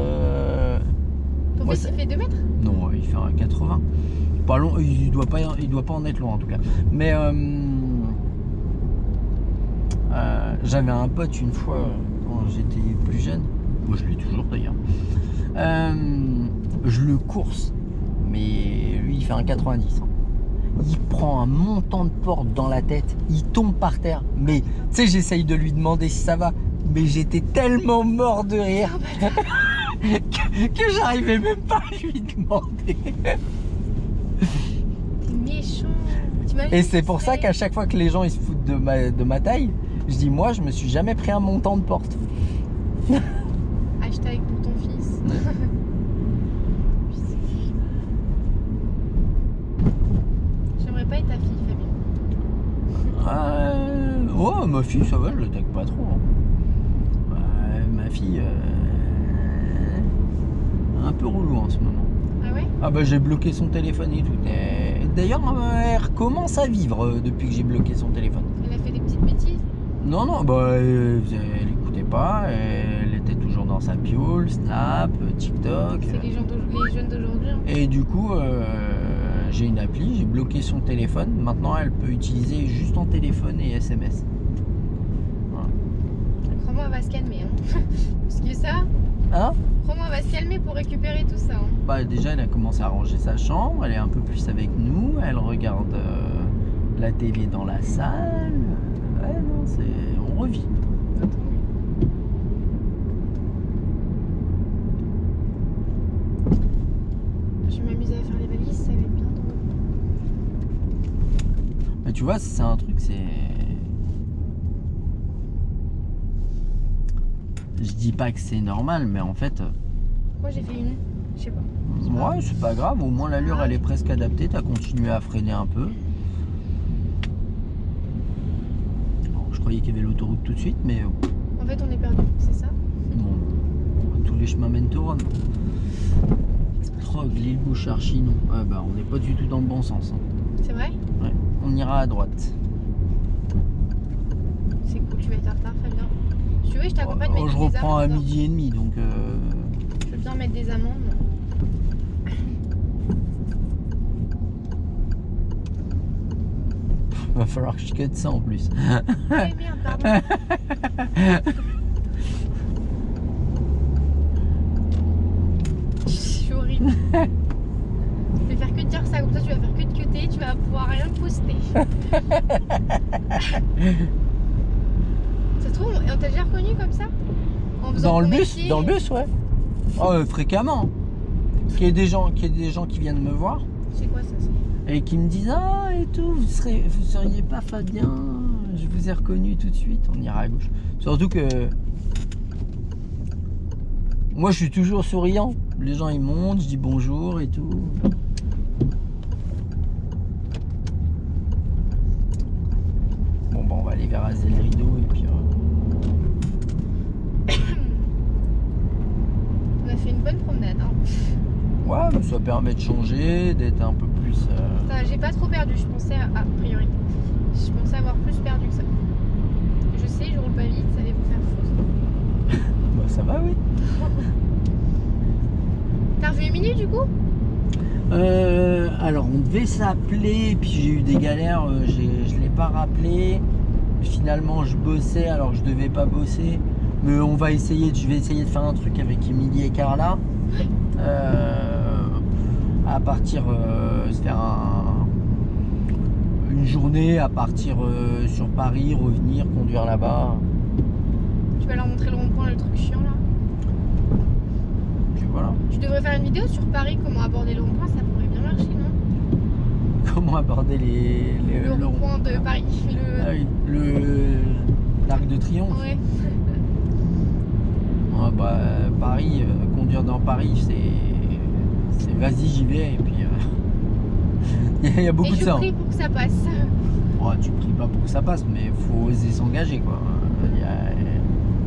Speaker 2: Ton fils il fait 2 mètres?
Speaker 1: Non, il fait 1m80. Pas long, il doit pas en être loin en tout cas. Mais j'avais un pote une fois quand j'étais plus jeune. Moi je l'ai toujours d'ailleurs. Je le course, mais lui il fait 1m90. Il prend un montant de porte dans la tête, il tombe par terre. Mais tu sais, j'essaye de lui demander si ça va, mais j'étais tellement mort de rire que j'arrivais même pas à lui demander.
Speaker 2: T'es méchant.
Speaker 1: Et c'est pour ça qu'à chaque fois que les gens ils se foutent de ma taille, je dis moi je me suis jamais pris un montant de porte.
Speaker 2: Hashtag pour ton fils. J'aimerais pas être ta fille, Fabien.
Speaker 1: Oh, ma fille, ça va, je l'attaque pas trop. Hein. Ma fille, un peu relou en ce moment.
Speaker 2: Ah ouais?
Speaker 1: Ah bah j'ai bloqué son téléphone et tout. Et d'ailleurs, elle recommence à vivre depuis que j'ai bloqué son téléphone.
Speaker 2: Elle a fait des petites bêtises?
Speaker 1: Non, bah elle écoutait pas, elle était toujours dans sa piole, Snap, TikTok.
Speaker 2: C'est les jeunes d'aujourd'hui. Hein.
Speaker 1: Et du coup, j'ai une appli, j'ai bloqué son téléphone. Maintenant, elle peut utiliser juste en téléphone et SMS.
Speaker 2: Crois-moi, elle va se calmer. Hein. Parce que ça,
Speaker 1: Hein?
Speaker 2: crois-moi, elle va se calmer pour récupérer tout ça. Hein.
Speaker 1: Bah déjà elle a commencé à ranger sa chambre, elle est un peu plus avec nous, elle regarde la télé dans la salle. Ouais non, on revit.
Speaker 2: Je vais m'amuser à faire les valises, ça va être bien drôle.
Speaker 1: Mais tu vois, c'est un truc, c'est... Je dis pas que c'est normal, mais en fait...
Speaker 2: Pourquoi j'ai fait une? Je sais pas.
Speaker 1: Ouais, c'est pas grave, au moins l'allure elle est presque adaptée, t'as continué à freiner un peu. Alors, je croyais qu'il y avait l'autoroute tout de suite, mais
Speaker 2: En fait, on est perdu, c'est ça?
Speaker 1: non. Tous les chemins mènent au Rhum. Oh, l'île Boucharchi, non. Ah bah, on n'est pas du tout dans le bon sens. Hein.
Speaker 2: C'est vrai?
Speaker 1: Ouais, on ira à droite.
Speaker 2: C'est cool, tu vas être en retard, Fabien. Si tu veux, je t'accompagne.
Speaker 1: Je reprends à 12h30, donc...
Speaker 2: Je veux bien mettre des amendes.
Speaker 1: Va falloir que je cut ça en plus.
Speaker 2: Ouais, merde, pardon. Je suis horrible. Je vais faire que de dire ça, comme ça tu vas faire que de cuter, tu vas pouvoir rien poster. Ça se trouve, on t'a déjà reconnu comme ça? En faisant
Speaker 1: Dans le
Speaker 2: ton
Speaker 1: bus,
Speaker 2: métier.
Speaker 1: dans le bus, ouais. Oh, fréquemment. Qu'il y ait des gens qui viennent me voir
Speaker 2: C'est quoi ça?
Speaker 1: et qui me disent ah et tout, vous seriez pas Fabien, je vous ai reconnu tout de suite. On ira à gauche. Surtout que moi je suis toujours souriant. Les gens ils montent, je dis bonjour et tout. Bon bah on va aller vers Azel Rideau et puis
Speaker 2: On a fait une bonne promenade. Hein.
Speaker 1: ouais, mais ça permet de changer, d'être un peu plus
Speaker 2: Putain, j'ai pas trop perdu, je pensais a priori. Je pensais avoir plus perdu que ça. Je sais, je roule pas vite, ça allait vous faire fausse.
Speaker 1: bah ça va, oui.
Speaker 2: T'as revu Émilie du coup?
Speaker 1: Alors on devait s'appeler, puis j'ai eu des galères, je l'ai pas rappelé. Finalement je bossais alors que je devais pas bosser. Mais je vais essayer de faire un truc avec Émilie et Carla. À partir se faire une journée à partir sur Paris, revenir, conduire là-bas.
Speaker 2: Tu vas leur montrer le rond-point, le truc chiant là.
Speaker 1: Puis voilà.
Speaker 2: Tu devrais faire une vidéo sur Paris, comment aborder le rond-point, ça pourrait bien marcher, non?
Speaker 1: Comment aborder
Speaker 2: Le rond-point de Paris.
Speaker 1: Ah oui, l'Arc de Triomphe.
Speaker 2: Ouais.
Speaker 1: Ouais, bah, Paris, conduire dans Paris, c'est vas-y, j'y vais, et puis il y a beaucoup
Speaker 2: Et
Speaker 1: de ça.
Speaker 2: je prie pour que ça passe.
Speaker 1: Oh, tu pries pas pour que ça passe, mais faut oser s'engager, quoi.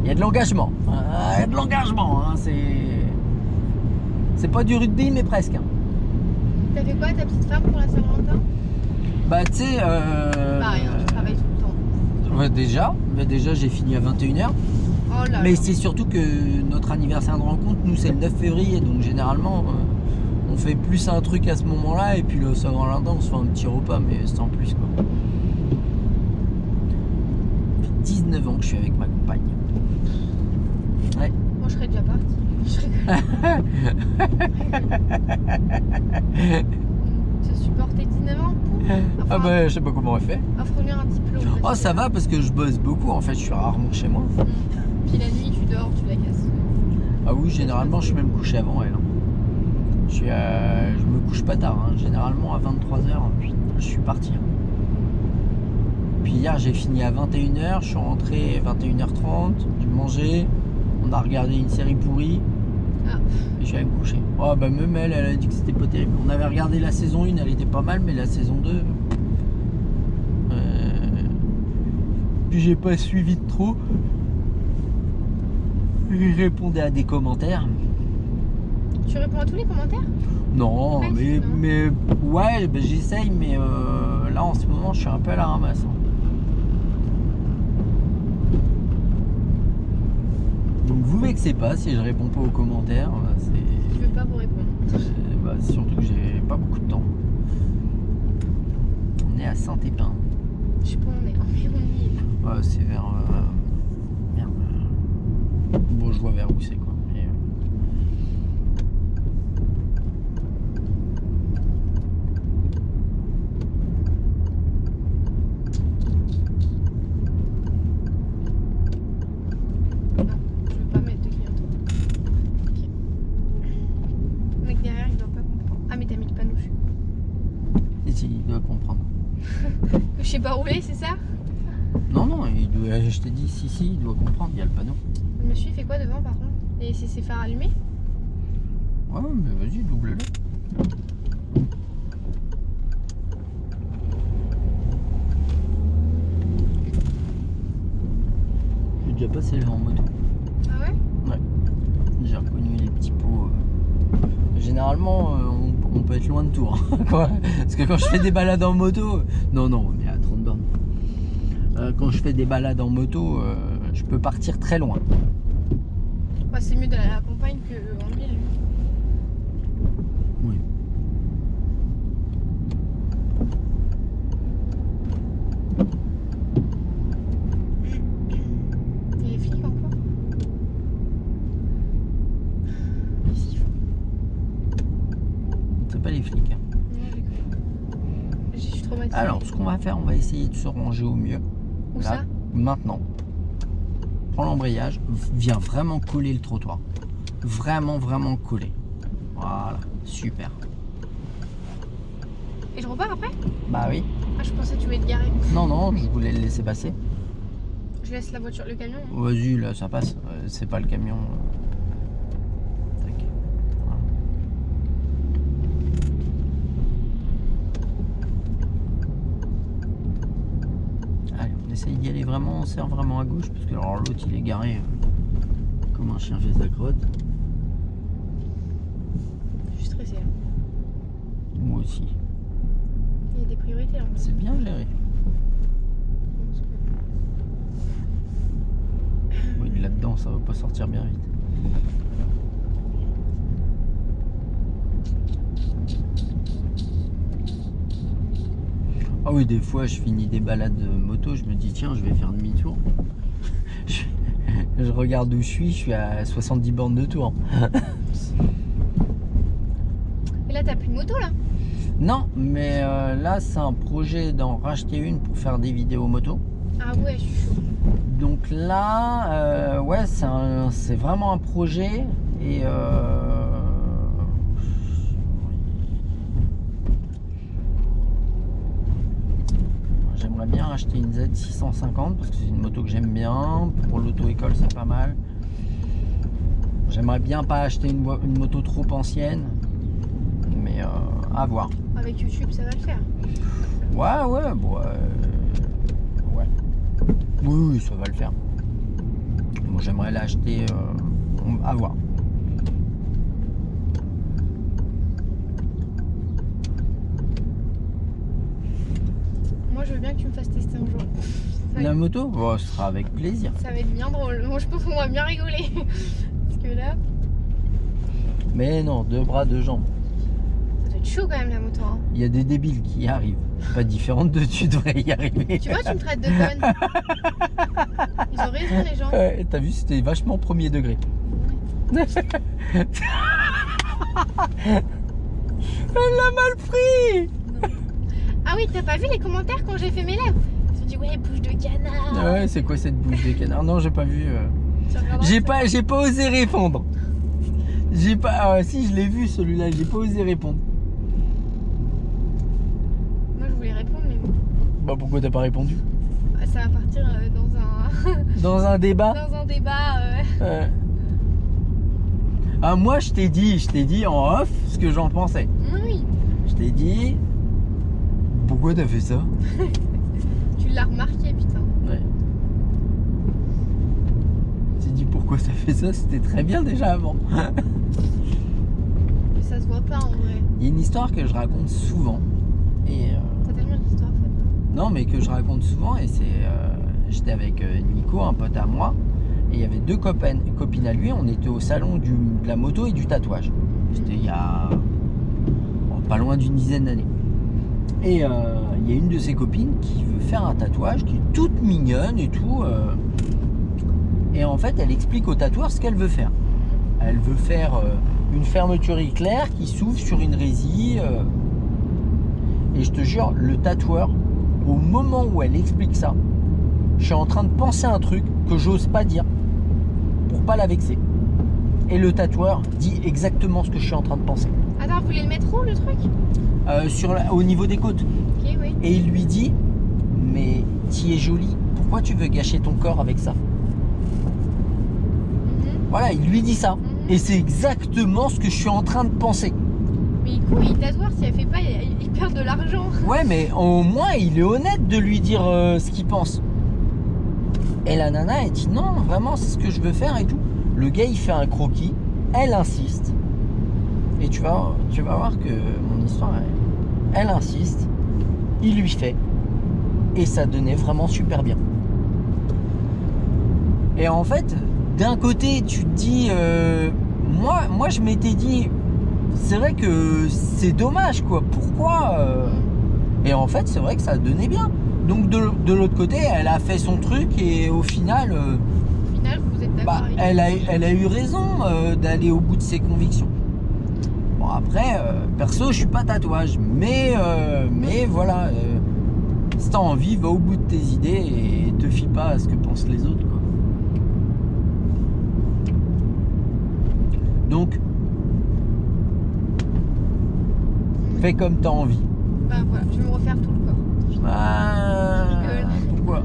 Speaker 1: Il y a de l'engagement. Il y a de l'engagement, hein. C'est pas du rugby, mais presque. Hein.
Speaker 2: T'as fait quoi ta petite femme pour la Saint-Valentin?
Speaker 1: Bah, tu sais.
Speaker 2: Pareil, hein, je travaille tout le temps.
Speaker 1: Ouais, déjà j'ai fini à 21h.
Speaker 2: Oh là
Speaker 1: Mais
Speaker 2: là.
Speaker 1: c'est surtout que notre anniversaire de rencontre, nous, c'est le 9 février, donc généralement. On fait plus un truc à ce moment-là, et puis le Saint-Valentin, on se fait un petit repas, mais sans plus, quoi. Ça fait 19 ans que je suis avec ma compagne. Ouais.
Speaker 2: Moi je serais déjà partie. Se supporter 19 ans pour...
Speaker 1: Ah bah, je sais pas comment elle fait.
Speaker 2: Offre-lui un diplôme.
Speaker 1: Oh, ça va parce que je bosse beaucoup, en fait, je suis rarement chez moi.
Speaker 2: Puis la nuit tu dors, tu la casses.
Speaker 1: Ah oui, généralement, je suis même couché avant elle. Hein. Je me couche pas tard, hein. Généralement à 23h, je suis parti. Hein. Puis hier, j'ai fini à 21h, je suis rentré à 21h30, j'ai mangé, on a regardé une série pourrie.
Speaker 2: Ah.
Speaker 1: Et je suis allé me coucher. Oh bah même elle a dit que c'était pas terrible. On avait regardé la saison 1, elle était pas mal, mais la saison 2... Puis j'ai pas suivi de trop. Je répondais à des commentaires.
Speaker 2: Tu réponds à tous les commentaires?
Speaker 1: Non,
Speaker 2: Ouais,
Speaker 1: mais,
Speaker 2: non.
Speaker 1: mais ouais, bah, j'essaye, mais là en ce moment je suis un peu à la ramasse. Hein. Donc vous vexez pas si je réponds pas aux commentaires.
Speaker 2: Je veux pas vous répondre.
Speaker 1: Bah, c'est surtout que j'ai pas beaucoup de temps. On est à Saint-Épin.
Speaker 2: Je sais pas où on est. On y est.
Speaker 1: Ouais, c'est vers. Merde. vois vers où c'est quoi. Et,
Speaker 2: Non, je veux pas mettre de clignotant. Ok. Le mec derrière, il doit pas comprendre. Ah, mais t'as mis le panneau, je suis.
Speaker 1: si, il doit comprendre.
Speaker 2: Que je sais pas rouler, c'est ça?
Speaker 1: Non, non, je t'ai dit si, il doit comprendre, il y a le panneau.
Speaker 2: Le monsieur, il fait quoi devant par contre? Et c'est ses phares allumés?
Speaker 1: Ouais, mais vas-y, double-le. J'ai déjà passé là en moto.
Speaker 2: Ah ouais?
Speaker 1: J'ai reconnu les petits pots. Généralement, on peut être loin de tout. Hein, quoi. Parce que quand je fais des balades en moto, non, on est à 30 bornes. Quand je fais des balades en moto, je peux partir très loin.
Speaker 2: Bah, c'est mieux d'aller à la campagne qu'en ville.
Speaker 1: Oui.
Speaker 2: Il y a les flics encore? Qu'est-ce qu'ils font?
Speaker 1: C'est pas les flics. Hein.
Speaker 2: Non, j'ai cru. Je suis traumatisée.
Speaker 1: Alors, ce qu'on va faire, on va essayer de se ranger au mieux.
Speaker 2: Où
Speaker 1: Là,
Speaker 2: ça?
Speaker 1: maintenant. Prends l'embrayage, viens vraiment coller le trottoir. Vraiment coller. Voilà, super.
Speaker 2: Et je repars après?
Speaker 1: Bah oui.
Speaker 2: Ah, je pensais que tu voulais te garer.
Speaker 1: Non, je voulais le laisser passer.
Speaker 2: Je laisse la voiture, le camion. Hein.
Speaker 1: Vas-y, là, ça passe. C'est pas le camion. Tac. Voilà. Allez, on essaye d'y aller vraiment, on serre vraiment à gauche, parce que alors l'autre il est garé comme un chien fait sa crotte.
Speaker 2: Je suis stressée. Hein.
Speaker 1: Moi aussi.
Speaker 2: Il y a des priorités en plus.
Speaker 1: C'est bien géré. Oui, là-dedans, ça va pas sortir bien vite. Ah oui, des fois, je finis des balades moto, je me dis, tiens, je vais faire demi-tour. Je regarde où je suis à 70 bornes de tour.
Speaker 2: Et là, t'as plus de moto là?
Speaker 1: Non, mais là, c'est un projet d'en racheter une pour faire des vidéos moto.
Speaker 2: Ah ouais, je suis chaud.
Speaker 1: Donc là, ouais, c'est vraiment un projet et j'aimerais bien acheter une Z650 parce que c'est une moto que j'aime bien. Pour l'auto-école, c'est pas mal. J'aimerais bien pas acheter une moto trop ancienne, mais à voir.
Speaker 2: Avec YouTube, ça va le faire.
Speaker 1: Ouais, bon, ouais. Oui, ça va le faire. Bon, j'aimerais l'acheter à voir.
Speaker 2: Moi, je veux bien que tu me fasses tester un jour.
Speaker 1: La moto, bon, ce sera avec plaisir.
Speaker 2: Ça va être bien drôle. Moi, je pense qu'on va bien rigoler. Parce que là,
Speaker 1: Mais non, 2 bras, 2 jambes.
Speaker 2: ça doit être chaud quand même la moto. Hein.
Speaker 1: Il y a des débiles qui y arrivent. Pas différente de tu devrais y arriver.
Speaker 2: Tu vois, tu me traites de conne. Ils ont raison, les gens.
Speaker 1: Ouais, t'as vu, c'était vachement premier degré. Elle l'a mal pris.
Speaker 2: Ah oui, t'as pas vu les commentaires quand j'ai fait mes lèvres? Ils ont dit, ouais, bouche de canard.
Speaker 1: Ah ouais, c'est quoi cette bouche de canard? Non, j'ai pas vu.
Speaker 2: Tu regarderas,
Speaker 1: J'ai pas osé répondre. J'ai pas. Ah, si, je l'ai vu celui-là, j'ai pas osé répondre.
Speaker 2: Moi, je voulais répondre, mais bon.
Speaker 1: Bah pourquoi t'as pas répondu?
Speaker 2: Ça va partir
Speaker 1: Dans un débat.
Speaker 2: dans un débat.
Speaker 1: Ah, moi je t'ai dit en off ce que j'en pensais.
Speaker 2: Oui,
Speaker 1: Je t'ai dit. Pourquoi t'as fait ça?
Speaker 2: tu l'as remarqué, putain.
Speaker 1: Ouais. Je t'ai dit pourquoi t'as fait ça, c'était très bien déjà avant.
Speaker 2: Mais ça se voit pas en vrai.
Speaker 1: Il y a une histoire que je raconte souvent. Et
Speaker 2: T'as tellement d'histoires, Fab.
Speaker 1: non, mais que je raconte souvent, et c'est. J'étais avec Nico, un pote à moi, et il y avait 2 copines à lui. On était au salon de la moto et du tatouage. C'était il y a pas loin d'une dizaine d'années. Et il y a une de ses copines qui veut faire un tatouage, qui est toute mignonne et tout. Et en fait, elle explique au tatoueur ce qu'elle veut faire. Elle veut faire une fermeture éclair qui s'ouvre sur une résille. Et je te jure, le tatoueur, au moment où elle explique ça, je suis en train de penser à un truc que j'ose pas dire pour pas la vexer. Et le tatoueur dit exactement ce que je suis en train de penser.
Speaker 2: Attends, vous voulez le mettre où le truc?
Speaker 1: Au niveau des côtes.
Speaker 2: Ok, oui.
Speaker 1: Et il lui dit, mais tu es jolie, pourquoi tu veux gâcher ton corps avec ça? Voilà, il lui dit ça. Et c'est exactement ce que je suis en train de penser.
Speaker 2: Mais du coup, il tatoueur, si elle fait pas, il perd de l'argent.
Speaker 1: Ouais, mais au moins, il est honnête de lui dire ce qu'il pense. Et la nana, elle dit non, vraiment, c'est ce que je veux faire et tout. Le gars, il fait un croquis, elle insiste. Et tu vas voir que mon histoire, elle insiste, il lui fait. Et ça donnait vraiment super bien. Et en fait, d'un côté, tu te dis, moi je m'étais dit, c'est vrai que c'est dommage, quoi. Pourquoi Et en fait, c'est vrai que ça donnait bien. Donc de l'autre côté, elle a fait son truc et au final,
Speaker 2: Vous êtes d'accord avec
Speaker 1: elle a eu raison d'aller au bout de ses convictions. Bon après, perso, je suis pas tatouage, mais voilà, si t'as envie, va au bout de tes idées et te fie pas à ce que pensent les autres, quoi. Donc, fais comme t'as envie.
Speaker 2: Bah voilà, je vais me refaire tout le corps.
Speaker 1: Ah, pourquoi?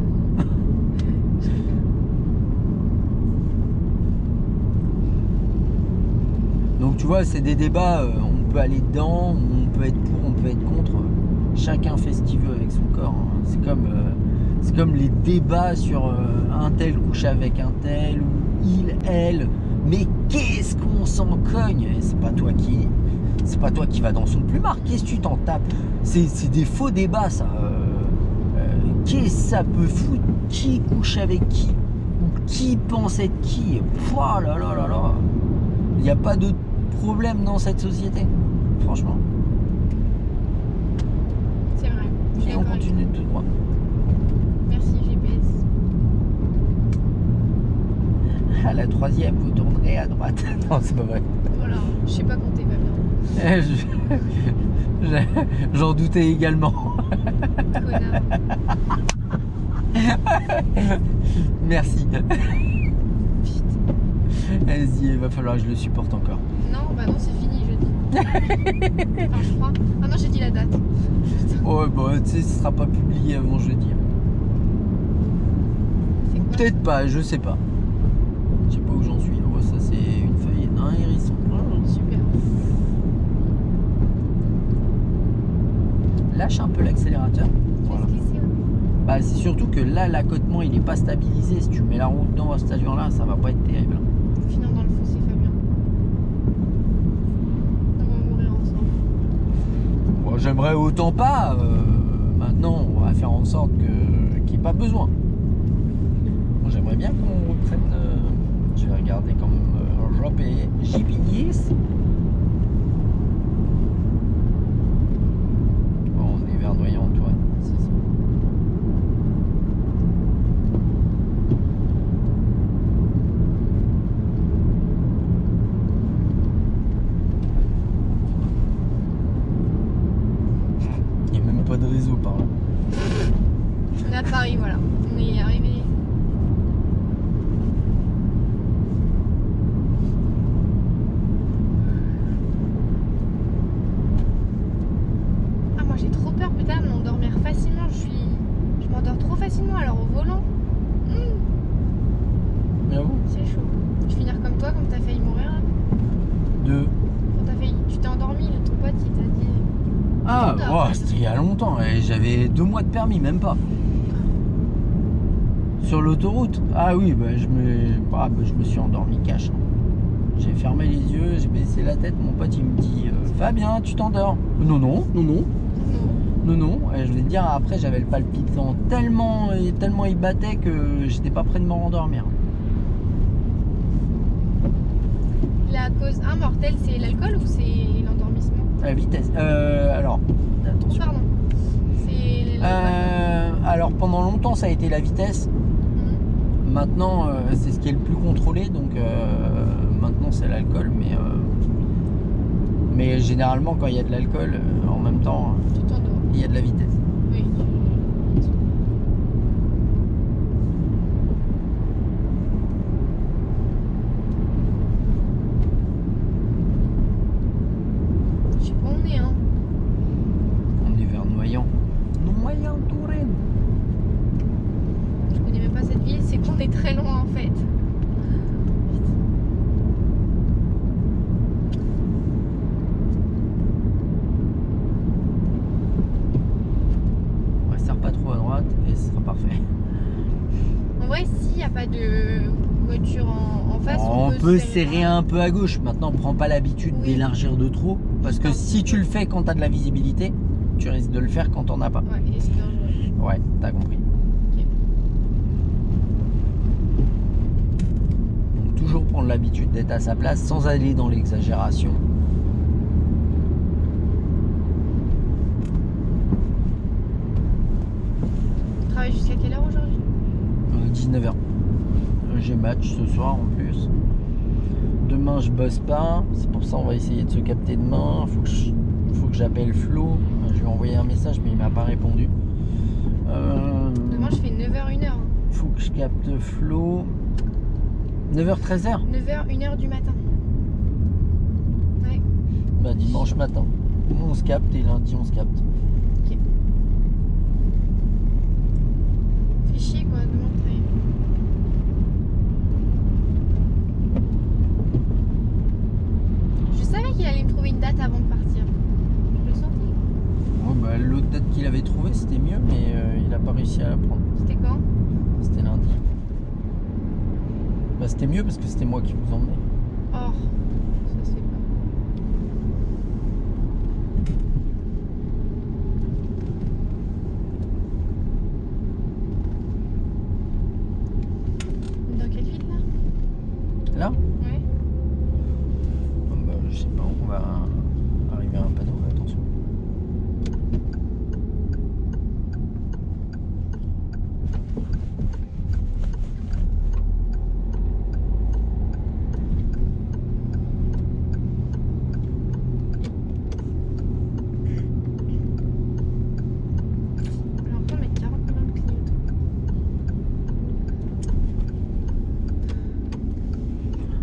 Speaker 1: Donc tu vois, c'est des débats, on peut aller dedans, on peut être pour, on peut être contre. Chacun fait ce qu'il veut avec son corps. Hein. C'est comme les débats sur un tel couche avec un tel, ou il, elle. Mais qu'est-ce qu'on s'en cogne? C'est pas toi qui va dans son plumard. Qu'est-ce que tu t'en tapes? C'est des faux débats, ça. Qu'est-ce que ça peut foutre? Qui couche avec qui? Ou qui pense être qui? Oh là là là là. Il n'y a pas de problème dans cette société. Franchement.
Speaker 2: C'est vrai.
Speaker 1: Et on continue tout droit.
Speaker 2: Merci GPS.
Speaker 1: À la troisième, vous tournerez à droite. Non, c'est pas vrai.
Speaker 2: Voilà, je sais pas compter, Fabien.
Speaker 1: J'en doutais également.
Speaker 2: Connard.
Speaker 1: Merci.
Speaker 2: Putain.
Speaker 1: Vas-y, il va falloir que je le supporte encore.
Speaker 2: Non, bah non, c'est fini, jeudi. Enfin, je crois. Ah non, j'ai dit la date.
Speaker 1: Ouais, bah, tu sais, ce sera pas publié avant jeudi.
Speaker 2: C'est quoi?
Speaker 1: Peut-être pas, je sais pas. Je sais pas où j'en suis. Oh, ça, c'est une feuille, un hérisson.
Speaker 2: Super.
Speaker 1: Lâche un peu l'accélérateur. Voilà.
Speaker 2: Qu'est-ce que c'est?
Speaker 1: Bah, c'est surtout que là, l'accotement, il est pas stabilisé. Si tu mets la roue dedans à cette allure-là, ça va pas être terrible.
Speaker 2: Finons dans le fossé, Fabien. On va mourir ensemble.
Speaker 1: Bon, j'aimerais autant pas. Maintenant, on va faire en sorte qu'il n'y ait pas besoin. Bon, j'aimerais bien qu'on reprenne. Je vais regarder comme GPS. Bon, on est Vernoyant-Antoine. C'est ça. Il n'y a même pas de réseau par là.
Speaker 2: On est à Paris, voilà. On est arrivé. Ah, moi j'ai trop peur, putain, de m'endormir facilement. Je m'endors trop facilement alors au volant.
Speaker 1: J'avoue.
Speaker 2: C'est chaud. Je vais finir comme toi, comme t'as failli mourir là. Tu t'es endormi, ton pote il t'a dit.
Speaker 1: Ah,
Speaker 2: t'endors.
Speaker 1: oh, c'était il y a longtemps. Et j'avais 2 mois de permis, même pas. Sur l'autoroute. Ah oui, bah, je me suis endormi cash. J'ai fermé les yeux, j'ai baissé la tête. Mon pote il me dit Fabien, tu t'endors? Non, non, non, non.
Speaker 2: Non.
Speaker 1: Non, non. Et je vais te dire, après j'avais le palpitant tellement il battait que j'étais pas prêt de me rendormir.
Speaker 2: La cause mortelle, c'est l'alcool ou c'est l'endormissement?
Speaker 1: La vitesse. Alors, attention.
Speaker 2: Pardon. C'est l'alcool.
Speaker 1: Alors pendant longtemps ça a été la vitesse. Maintenant, c'est ce qui est le plus contrôlé, donc maintenant c'est l'alcool, mais généralement quand il y a de l'alcool, en même temps,
Speaker 2: Tu t'endors.
Speaker 1: il y a de la vitesse.
Speaker 2: Oui. Je sais pas où on est, hein.
Speaker 1: On est vers Noyant. Noyant-Touraine.
Speaker 2: Je connais même pas cette ville, c'est qu'on est très loin en fait.
Speaker 1: Ouais, serre pas trop à droite et ce sera parfait.
Speaker 2: En vrai, s'il n'y a pas de voiture en face,
Speaker 1: On peut
Speaker 2: se
Speaker 1: serrer un peu à gauche. Maintenant, prends pas l'habitude
Speaker 2: Oui.
Speaker 1: d'élargir de trop. Parce que si tu le fais quand tu as de la visibilité, tu risques de le faire quand t'en as pas.
Speaker 2: Ouais, et c'est dangereux.
Speaker 1: Ouais, t'as compris.
Speaker 2: Ok.
Speaker 1: Donc, toujours prendre l'habitude d'être à sa place sans aller dans l'exagération.
Speaker 2: Tu travailles jusqu'à quelle heure aujourd'hui?
Speaker 1: 19h. J'ai match ce soir en plus. Demain je bosse pas. C'est pour ça on va essayer de se capter demain. Faut que j'appelle Flo. Je lui ai envoyé un message mais il m'a pas répondu.
Speaker 2: Demain, je fais 9h, 1h.
Speaker 1: Faut que je capte Flo. 9h, 13h
Speaker 2: 9h, 1h du matin. Ouais.
Speaker 1: Bah dimanche matin. On se capte et lundi on se capte.
Speaker 2: Fais chier quoi, demain t'as... Je savais qu'il allait me trouver une date avant de partir. Je le sentais.
Speaker 1: Ouais, bah, l'autre date qu'il avait trouvé c'était mieux mais il a pas réussi à la prendre.
Speaker 2: C'était quand?
Speaker 1: C'était lundi. Bah c'était mieux parce que c'était moi qui vous emmenais.
Speaker 2: Oh, ça se fait pas. Dans quelle ville là?
Speaker 1: Là
Speaker 2: Ouais.
Speaker 1: bah, je sais pas, on va arriver à un panneau, attention.
Speaker 2: Alors on met 40 millions de clignotant.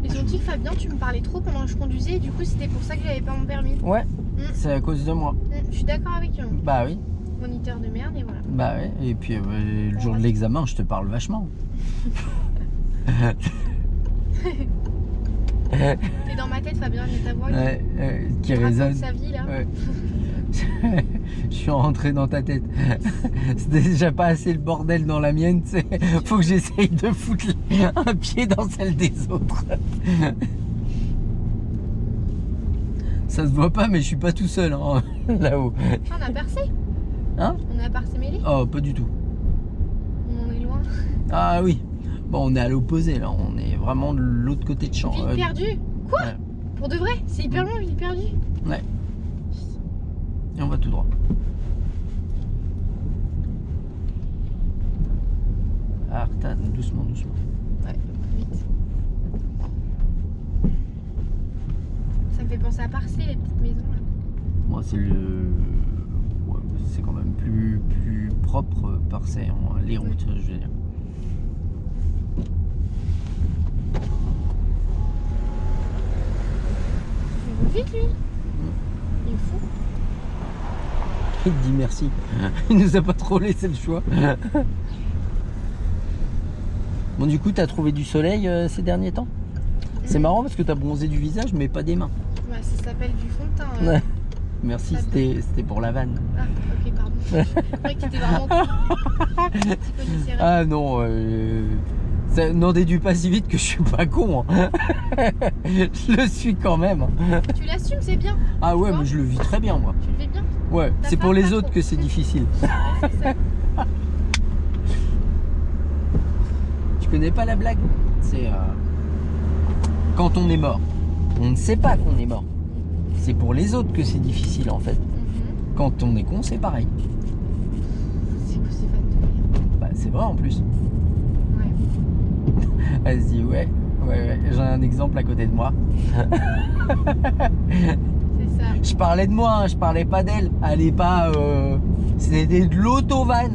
Speaker 2: Ils ont dit que Fabien, tu me parlais trop pendant que je conduisais et du coup c'était pour ça que j'avais pas mon permis.
Speaker 1: Ouais, c'est à cause de moi.
Speaker 2: Je suis d'accord avec eux.
Speaker 1: Bah oui,
Speaker 2: Moniteur de merde et voilà.
Speaker 1: bah ouais. Et puis le jour de l'examen, je te parle vachement.
Speaker 2: T'es dans ma tête Fabien, il y a ta voix
Speaker 1: Qui
Speaker 2: raconte
Speaker 1: résonne.
Speaker 2: sa vie là.
Speaker 1: Ouais. Je suis rentré dans ta tête. C'est déjà pas assez le bordel dans la mienne, tu sais. Faut que j'essaye de foutre un pied dans celle des autres. Ça se voit pas, mais je suis pas tout seul hein, là-haut.
Speaker 2: Ah, on a percé.
Speaker 1: Hein?
Speaker 2: On a percé mêlé.
Speaker 1: Oh, pas du tout.
Speaker 2: On est loin.
Speaker 1: Ah oui. Bon, on est à l'opposé là. On est vraiment de l'autre côté de champ.
Speaker 2: Ville perdue. Quoi?
Speaker 1: Ouais.
Speaker 2: Pour de vrai? C'est hyper loin, ville perdue.
Speaker 1: Ouais. Et on va tout droit. Artan, doucement, doucement.
Speaker 2: Ouais, vite. Ça me fait penser à Parcé, les petites maisons là.
Speaker 1: Moi, c'est le. Ouais, c'est quand même plus propre par ces les routes, je veux dire.
Speaker 2: Il roule vite lui. Il est fou.
Speaker 1: Il te dit merci. Il nous a pas trop laissé le choix. Bon, du coup, t'as trouvé du soleil ces derniers temps? C'est marrant parce que t'as bronzé du visage, mais pas des mains.
Speaker 2: Ouais, ça s'appelle du fond de teint.
Speaker 1: Ouais. Merci, c'était pour la vanne.
Speaker 2: Ah, ok, pardon. Je croyais que t'étais vraiment con. Tu connaissais rien.
Speaker 1: Ah non, n'en déduis pas si vite que je suis pas con. Hein. Je le suis quand même.
Speaker 2: Tu l'assumes, c'est bien.
Speaker 1: Ah ouais,
Speaker 2: Tu vois,
Speaker 1: mais je le vis très bien moi.
Speaker 2: tu le fais bien.
Speaker 1: Ouais,
Speaker 2: Ta
Speaker 1: c'est pour
Speaker 2: femme,
Speaker 1: les
Speaker 2: pas
Speaker 1: autres
Speaker 2: trop.
Speaker 1: que c'est difficile.
Speaker 2: Ouais, c'est ça.
Speaker 1: Tu connais pas la blague? C'est quand on est mort. On ne sait pas qu'on est mort. C'est pour les autres que c'est difficile en fait.
Speaker 2: Mhm.
Speaker 1: Quand on est con, c'est pareil.
Speaker 2: C'est quoi ces vannes de merde?
Speaker 1: Bah, c'est vrai en plus.
Speaker 2: Ouais.
Speaker 1: Elle se dit ouais, j'ai un exemple à côté de moi.
Speaker 2: C'est ça.
Speaker 1: Je parlais de moi, hein, je parlais pas d'elle. Elle est pas. C'était de l'autovan.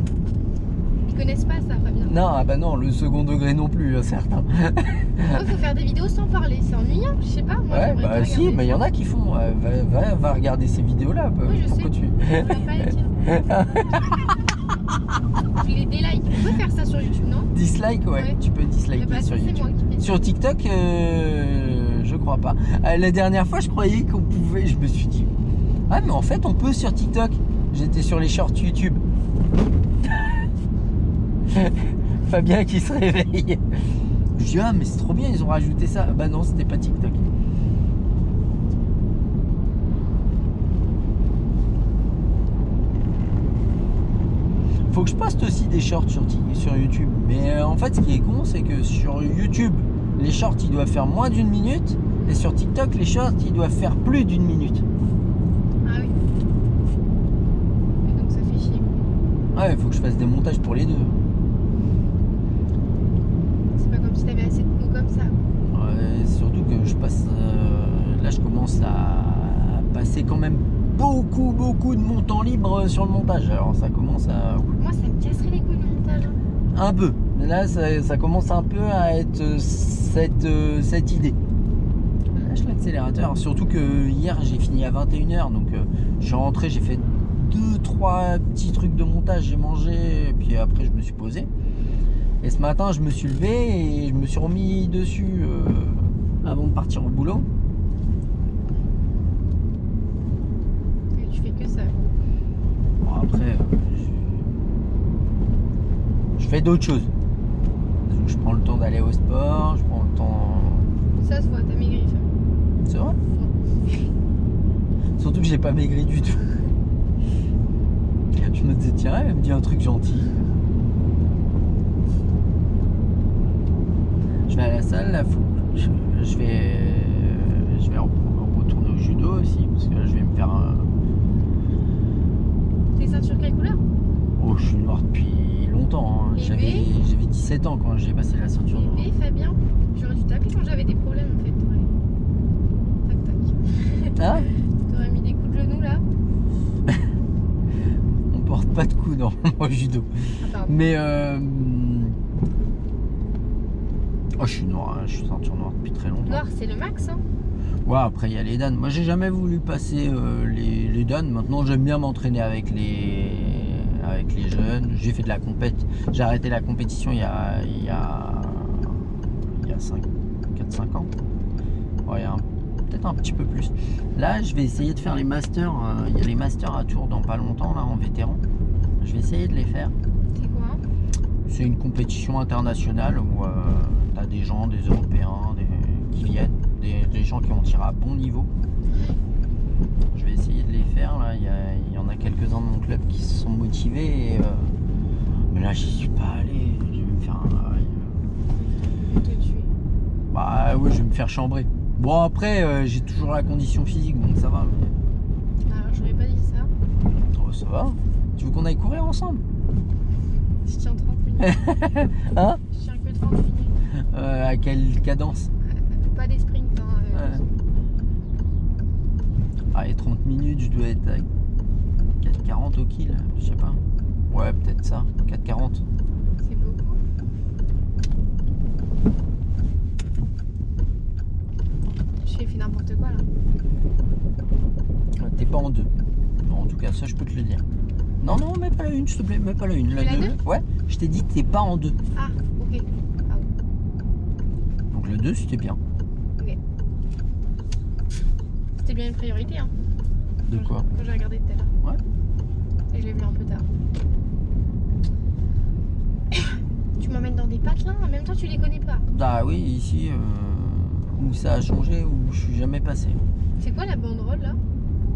Speaker 2: Ils connaissent pas ça, Fabien.
Speaker 1: Non, ah bah non, le second degré non plus, hein, certain.
Speaker 2: Moi, faut faire des vidéos sans parler. C'est ennuyant, je sais pas. Moi,
Speaker 1: Ouais,
Speaker 2: j'aimerais
Speaker 1: bah
Speaker 2: bien
Speaker 1: si,
Speaker 2: regarder
Speaker 1: mais il y
Speaker 2: ça.
Speaker 1: en a qui font. Va regarder ces vidéos-là.
Speaker 2: Oui, je
Speaker 1: Pourquoi
Speaker 2: sais.
Speaker 1: tu.
Speaker 2: Je regarde pas les tiennes. Je les délike. On peut faire ça sur YouTube, non?
Speaker 1: Dislike, ouais,
Speaker 2: Ouais.
Speaker 1: tu peux disliker
Speaker 2: Bah,
Speaker 1: sur
Speaker 2: c'est
Speaker 1: YouTube.
Speaker 2: moi qui fais ça.
Speaker 1: Sur TikTok, je crois pas. La dernière fois, je croyais qu'on pouvait. Je me suis dit, ah, mais en fait, on peut sur TikTok. J'étais sur les shorts YouTube. Fabien qui se réveille. Je dis, ah, mais c'est trop bien, ils ont rajouté ça. Bah non, c'était pas TikTok. Faut que je poste aussi des shorts sur YouTube. Mais en fait, ce qui est con, c'est que sur YouTube, les shorts, ils doivent faire moins d'une minute. Et sur TikTok, les shorts, ils doivent faire plus d'une minute.
Speaker 2: Ah oui. Et donc ça fait chier.
Speaker 1: Ouais, il faut que je fasse des montages pour les deux.
Speaker 2: C'est pas comme si t'avais assez de mots comme ça.
Speaker 1: Ouais, surtout que je passe. Là, je commence à passer quand même beaucoup de mon temps libre sur le montage. Alors, ça commence à.
Speaker 2: Moi, ça me casserait les couilles le montage. Hein.
Speaker 1: Un peu. Là, ça commence un peu à être cette idée. Lâche l'accélérateur. Surtout que hier, j'ai fini à 21h. Donc, je suis rentré, j'ai fait 2-3 petits trucs de montage. J'ai mangé. Et puis après, je me suis posé. Et ce matin, je me suis levé et je me suis remis dessus avant de partir au boulot.
Speaker 2: Et tu fais que ça.
Speaker 1: Bon, après, je fais d'autres choses. Donc, je prends le temps d'aller au sport, je prends le temps.
Speaker 2: Ça se voit, t'as maigri. Ça.
Speaker 1: C'est vrai? Surtout que j'ai pas maigri du tout. Je me disais, tiens, elle me dit un truc gentil. Je vais à la salle, là, je vais retourner au judo aussi, parce que là, je vais me faire un.
Speaker 2: T'es ceinture quelle couleur?
Speaker 1: Oh, je suis noir depuis longtemps. Hein. J'avais 17 ans quand j'ai passé la ceinture noire.
Speaker 2: Bébé, Fabien, j'aurais dû t'appeler quand j'avais des problèmes en fait. Ouais. Tac, tac.
Speaker 1: Ah,
Speaker 2: T'aurais mis des coups de genoux là.
Speaker 1: on porte pas de coups normalement au judo.
Speaker 2: Ah, pardon.
Speaker 1: Mais oh, je suis noir, hein, je suis ceinture noire depuis très longtemps.
Speaker 2: Noir, c'est le max, hein.
Speaker 1: Ouais, après il y a les dan. Moi j'ai jamais voulu passer les dan. Maintenant j'aime bien m'entraîner avec les jeunes. J'ai fait de la compète. J'ai arrêté la compétition il y a 4-5 ans. Ouais, peut-être un petit peu plus. Là je vais essayer de faire les masters. Il y a les masters à Tours dans pas longtemps là en vétéran. Je vais essayer de les faire.
Speaker 2: C'est quoi?
Speaker 1: C'est une compétition internationale où tu as des gens, des Européens qui viennent, des gens qui ont tiré à bon niveau. Je vais essayer de les faire. Là. Il y en a quelques-uns de mon club qui se sont motivés. Mais là, j'y suis pas allé. Je vais me faire
Speaker 2: Te tuer.
Speaker 1: Bah oui, je vais me faire chambrer. Bon, après, j'ai toujours la condition physique, donc ça va. Mais...
Speaker 2: Alors, j'aurais pas dit ça.
Speaker 1: Oh, ça va. Tu veux qu'on aille courir ensemble?
Speaker 2: Je tiens 30 minutes.
Speaker 1: Hein?
Speaker 2: Je tiens que 30 minutes.
Speaker 1: À quelle cadence?
Speaker 2: Pas des sprints, hein.
Speaker 1: Allez, 30 minutes, je dois être à 4,40 au kill, je sais pas. Ouais, peut-être ça, 4,40.
Speaker 2: C'est beaucoup. J'ai fait n'importe quoi là.
Speaker 1: T'es pas en deux. Bon, en tout cas, ça, je peux te le dire. Non, non, mets pas la une, s'il te plaît, mets pas la une.
Speaker 2: La deux?
Speaker 1: Ouais, je t'ai dit, t'es pas en deux.
Speaker 2: Ah, ok. Pardon.
Speaker 1: Donc le 2, c'était bien.
Speaker 2: Ok. C'était bien une priorité, hein.
Speaker 1: De quoi?
Speaker 2: Quand j'ai regardé tout à l'heure.
Speaker 1: Ouais.
Speaker 2: Et je l'ai vu un peu tard. Tu m'emmènes dans des patelins, en même temps tu les connais pas.
Speaker 1: Ah oui, ici, où ça a changé, où je suis jamais passé.
Speaker 2: C'est quoi la banderole là?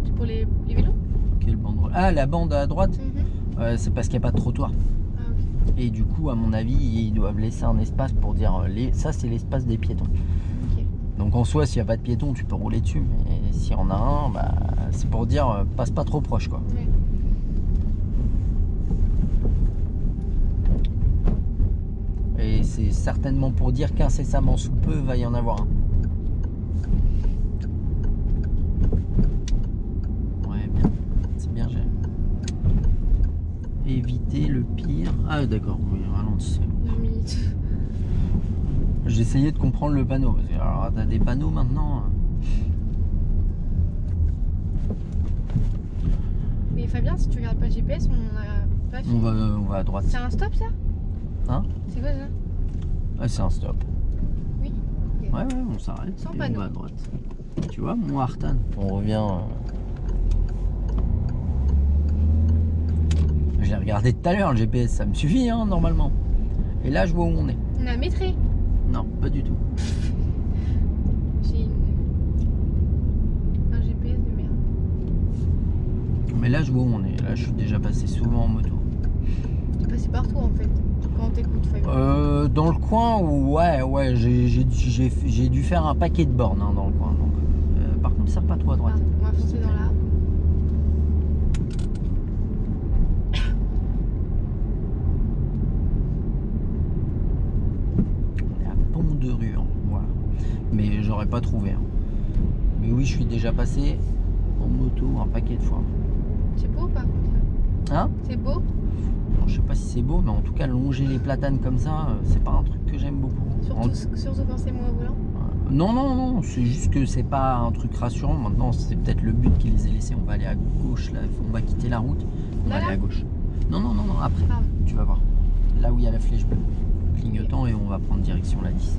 Speaker 2: C'est pour les vélos?
Speaker 1: Quelle banderole? Ah, la bande à droite,
Speaker 2: Mhm.
Speaker 1: c'est parce qu'il n'y a pas de trottoir.
Speaker 2: Ah ok.
Speaker 1: Et du coup, à mon avis, ils doivent laisser un espace pour dire, ça, c'est l'espace des piétons.
Speaker 2: Ok.
Speaker 1: Donc en soi, s'il n'y a pas de piétons, tu peux rouler dessus. Mais s'il y en a un, bah, c'est pour dire passe pas trop proche, quoi.
Speaker 2: Ouais.
Speaker 1: Et Et c'est certainement pour dire qu'incessamment sous peu, va y en avoir un. Ouais, bien. C'est bien géré. Éviter le pire. Ah d'accord, oui, ralentissez.
Speaker 2: 2 minutes.
Speaker 1: J'essayais de comprendre le panneau. Parce que, alors, t'as des panneaux maintenant.
Speaker 2: Mais Fabien, si tu regardes pas le GPS, on a pas fini.
Speaker 1: On va à droite.
Speaker 2: C'est un stop ça?
Speaker 1: Hein?
Speaker 2: C'est quoi ça?
Speaker 1: Ah, c'est un stop.
Speaker 2: Oui. Ok.
Speaker 1: Ouais, on s'arrête.
Speaker 2: Sans
Speaker 1: Et
Speaker 2: panneau.
Speaker 1: on va à droite. Tu vois, mon Artan. On revient. J'ai regardé tout à l'heure le GPS, ça me suffit hein, normalement. Et là, je vois où on est.
Speaker 2: On a métré.
Speaker 1: Non, pas du tout.
Speaker 2: J'ai un GPS de merde.
Speaker 1: Mais là, je vois où on est. Là, je suis déjà passé souvent en moto.
Speaker 2: Tu es passé partout en fait. Quand on t'écoute, Fabien.
Speaker 1: Dans le coin où, ouais, j'ai dû faire un paquet de bornes hein, dans le coin. Donc, par contre, ça pas trop à droite.
Speaker 2: On va foncer dans l'arbre.
Speaker 1: On est à Pont-de-Ruan, voilà. Mais j'aurais pas trouvé. Hein. Mais oui, je suis déjà passé en moto un paquet de fois.
Speaker 2: C'est beau par contre.
Speaker 1: Hein?
Speaker 2: C'est beau.
Speaker 1: Alors, je sais pas si c'est beau, mais en tout cas, longer les platanes comme ça, c'est pas un truc que j'aime beaucoup.
Speaker 2: Surtout quand c'est moi au volant.
Speaker 1: Non, c'est juste que c'est pas un truc rassurant. Maintenant, c'est peut-être le but qui les ait laissés. On va aller à gauche, là, on va quitter la route. On va aller à gauche. Non, après.
Speaker 2: Pardon.
Speaker 1: Tu vas voir. Là où il y a la flèche bleue. Clignotant et on va prendre direction la 10.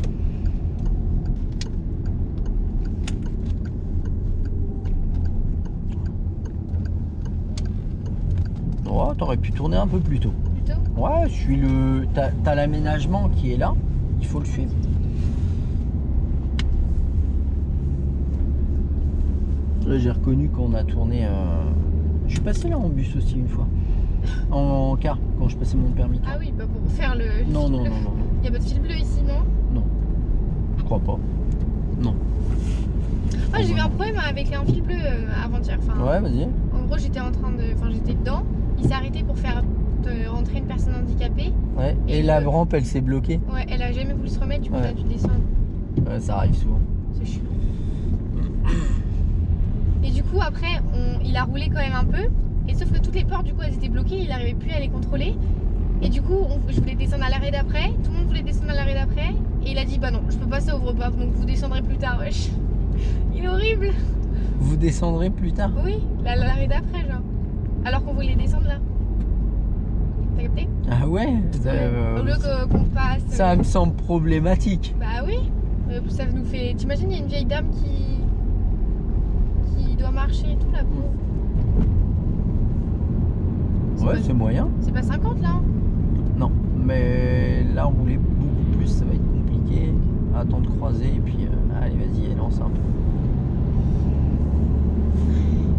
Speaker 1: Oh, t'aurais pu tourner un peu plus tôt.
Speaker 2: Plutôt.
Speaker 1: Ouais, t'as l'aménagement qui est là. Il faut le suivre. Là, j'ai reconnu qu'on a tourné. Je suis passé là en bus aussi une fois. En car, quand je passais mon permis.
Speaker 2: Ah oui, pas pour faire le.
Speaker 1: Non.
Speaker 2: Il n'y a pas de fil bleu ici, non?
Speaker 1: Non. Je crois pas. Non.
Speaker 2: Ah, j'ai eu un problème avec un fil bleu avant-hier. Enfin,
Speaker 1: Ouais, vas-y.
Speaker 2: en gros, j'étais dedans. Il s'est arrêté pour faire rentrer une personne handicapée.
Speaker 1: Ouais. Et la rampe, elle s'est bloquée.
Speaker 2: Ouais, elle a jamais voulu se remettre, du coup,
Speaker 1: Ouais.
Speaker 2: là, tu descends.
Speaker 1: Ouais, ça arrive souvent.
Speaker 2: C'est chiant. Et du coup, après, il a roulé quand même un peu. Et sauf que toutes les portes, du coup, elles étaient bloquées. Il n'arrivait plus à les contrôler. Et du coup, je voulais descendre à l'arrêt d'après. Tout le monde voulait descendre à l'arrêt d'après. Et il a dit, bah non, je peux pas, ça ouvre pas. Donc vous descendrez plus tard, wesh. Il est horrible.
Speaker 1: Vous descendrez plus tard.
Speaker 2: Oui, l'arrêt d'après, genre. Alors qu'on voulait descendre là. T'as capté?
Speaker 1: Ah ouais,
Speaker 2: Au lieu qu'on passe.
Speaker 1: Ça me semble problématique.
Speaker 2: Bah oui. Ça nous fait. T'imagines, il y a une vieille dame qui doit marcher et tout là pour.
Speaker 1: Ouais, c'est moyen.
Speaker 2: C'est pas 50 là hein?
Speaker 1: Non, mais là, rouler beaucoup plus, ça va être compliqué. Attends de croiser et puis allez, vas-y, lance un peu.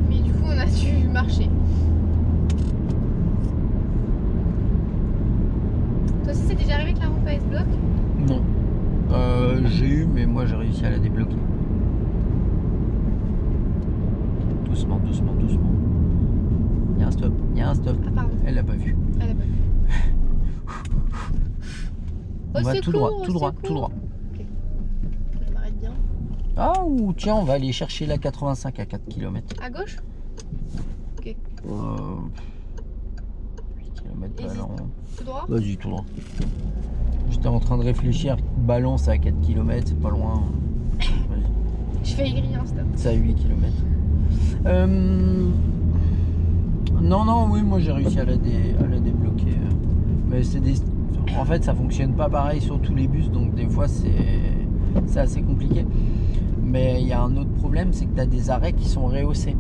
Speaker 2: Mais du coup, on a dû marcher. Toi aussi, c'est déjà arrivé que la rampe elle se bloque?
Speaker 1: Non. J'ai eu, mais moi j'ai réussi à la débloquer. Doucement. Il y a un stop.
Speaker 2: Ah, pardon.
Speaker 1: Elle l'a pas vu.
Speaker 2: Elle a pas vu.
Speaker 1: On va tout droit.
Speaker 2: Ok. Je m'arrête bien.
Speaker 1: Ah, ou tiens, on va aller chercher la 85 à 4 km.
Speaker 2: À gauche? Ok.
Speaker 1: 8 km ballon.
Speaker 2: Tout droit?
Speaker 1: Vas-y, tout droit. J'étais en train de réfléchir. Balance à 4 km, c'est pas loin. Vas-y.
Speaker 2: Je fais aigrir un stop.
Speaker 1: C'est à 8 km. Non, oui, moi j'ai réussi à la débloquer. Mais c'est des. En fait, ça fonctionne pas pareil sur tous les bus, donc des fois c'est assez compliqué. Mais il y a un autre problème, c'est que tu as des arrêts qui sont rehaussés.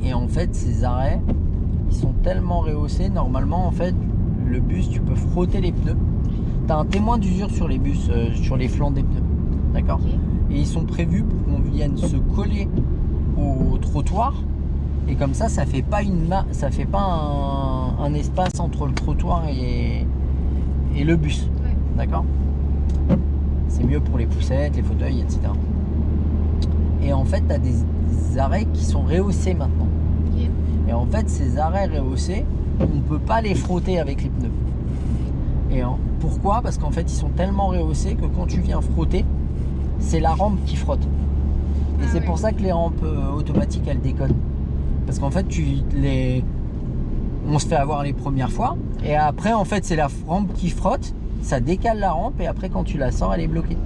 Speaker 1: Et en fait, ces arrêts, ils sont tellement rehaussés, normalement, en fait, le bus, tu peux frotter les pneus. Tu as un témoin d'usure sur les bus, sur les flancs des pneus. D'accord?
Speaker 2: Ok.
Speaker 1: Et ils sont prévus pour qu'on vienne se coller au trottoir. Et comme ça fait pas un espace entre le trottoir et le bus.
Speaker 2: Ouais.
Speaker 1: D'accord? C'est mieux pour les poussettes, les fauteuils, etc. Et en fait, tu as des arrêts qui sont rehaussés maintenant.
Speaker 2: Ok.
Speaker 1: Et en fait, ces arrêts rehaussés, on ne peut pas les frotter avec les pneus. Pourquoi? Parce qu'en fait ils sont tellement rehaussés que quand tu viens frotter, c'est la rampe qui frotte. Et c'est pour ça que les rampes automatiques elles déconnent. Parce qu'en fait on se fait avoir les premières fois et après en fait c'est la rampe qui frotte, ça décale la rampe et après quand tu la sors elle est bloquée.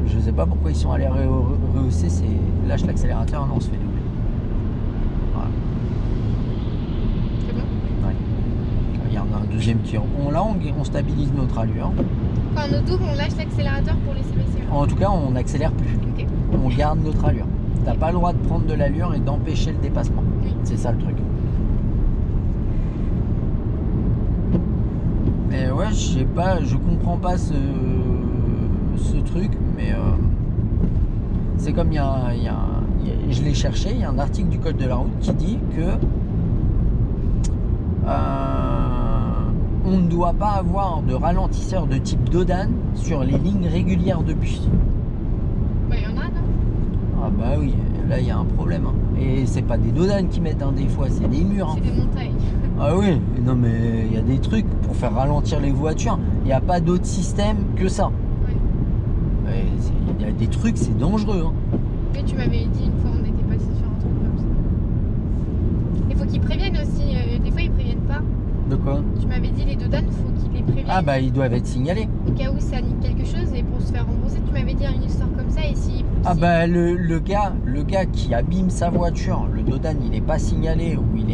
Speaker 1: Je sais pas pourquoi ils sont allés rehausser, lâche l'accélérateur, non on se fait doubler. Voilà.
Speaker 2: C'est bon?
Speaker 1: Ouais. Il y en a un deuxième qui on stabilise notre allure.
Speaker 2: Quand on double, on lâche l'accélérateur pour laisser baisser.
Speaker 1: En tout cas on n'accélère plus.
Speaker 2: Ok.
Speaker 1: On garde notre allure. T'as pas le droit de prendre de l'allure et d'empêcher le dépassement.
Speaker 2: Oui.
Speaker 1: C'est ça le truc. Mais ouais, je sais pas, je comprends pas ce truc, mais c'est comme je l'ai cherché, il y a un article du code de la route qui dit que on ne doit pas avoir de ralentisseur de type Dodan sur les lignes régulières de bus.
Speaker 2: Bah il y en a, non?
Speaker 1: Ah bah oui, là il y a un problème. Hein. Et c'est pas des Dodan qui mettent des fois, c'est des murs. Hein.
Speaker 2: C'est des montagnes.
Speaker 1: Ah oui, non mais il y a des trucs pour faire ralentir les voitures. Il n'y a pas d'autre système que ça.
Speaker 2: Ouais.
Speaker 1: Il y a des trucs, c'est dangereux. Hein.
Speaker 2: Mais tu m'avais dit une fois on était passé sur un truc comme ça. Il faut qu'ils préviennent aussi, des fois ils préviennent pas.
Speaker 1: De quoi?
Speaker 2: Tu m'avais dit les Dodan, il faut qu'ils les préviennent.
Speaker 1: Ah bah ils doivent être signalés.
Speaker 2: Au cas où ça nique quelque chose et pour se faire rembourser, tu m'avais dit une histoire comme ça et si...
Speaker 1: Ah bah le gars qui abîme sa voiture, le Dodan il est pas signalé ou il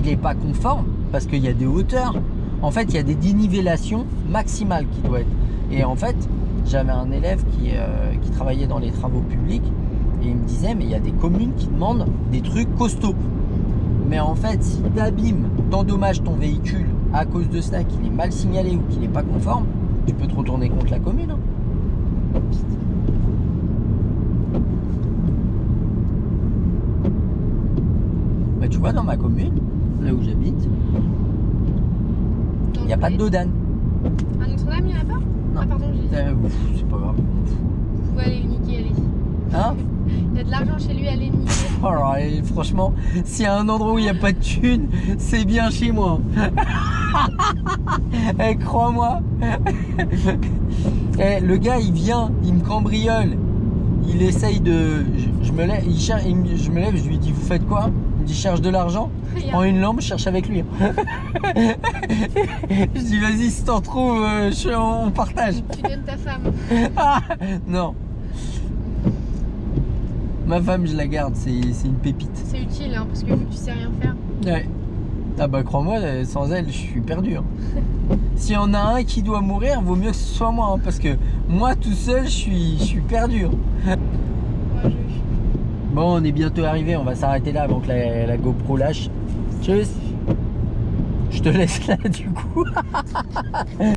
Speaker 1: est pas conforme parce qu'il y a des hauteurs. En fait il y a des dénivellations maximales qui doivent être. Et en fait j'avais un élève qui travaillait dans les travaux publics et il me disait mais il y a des communes qui demandent des trucs costauds. Mais en fait si t'abîmes, t'endommages ton véhicule à cause de ça, qu'il est mal signalé ou qu'il n'est pas conforme, tu peux te retourner contre la commune. Hein. Bah, tu vois, dans ma commune, là où j'habite, il n'y a pas de Dodan.
Speaker 2: À Notre-Dame, il n'y en a pas?
Speaker 1: Non.
Speaker 2: Ah, pardon, j'ai dit.
Speaker 1: C'est pas grave.
Speaker 2: Vous pouvez aller le niquer, allez.
Speaker 1: Hein?
Speaker 2: Il y a de l'argent chez lui, allez le niquer.
Speaker 1: Oh, alors, franchement, s'il y a un endroit où il n'y a pas de thunes, c'est bien chez moi. Eh, crois-moi. Eh, le gars, il vient, il me cambriole. Il essaye de... Je me lève, je me lève, je lui dis, vous faites quoi? Il me dit, cherche de l'argent. Je prends une lampe, je cherche avec lui. Je dis, vas-y, si t'en trouves, on partage.
Speaker 2: Tu donnes ta femme.
Speaker 1: Ah, non. Ma femme, je la garde, c'est une pépite.
Speaker 2: C'est utile, hein, parce que vu que tu sais rien faire.
Speaker 1: Ouais. Ah bah crois-moi, sans elle, je suis perdu. Hein. S'il y en a un qui doit mourir, vaut mieux que ce soit moi, hein, parce que moi tout seul, je suis perdu. Hein.
Speaker 2: Ouais,
Speaker 1: Bon, on est bientôt arrivé, on va s'arrêter là avant que la GoPro lâche. Tchuss. Je te laisse là du coup.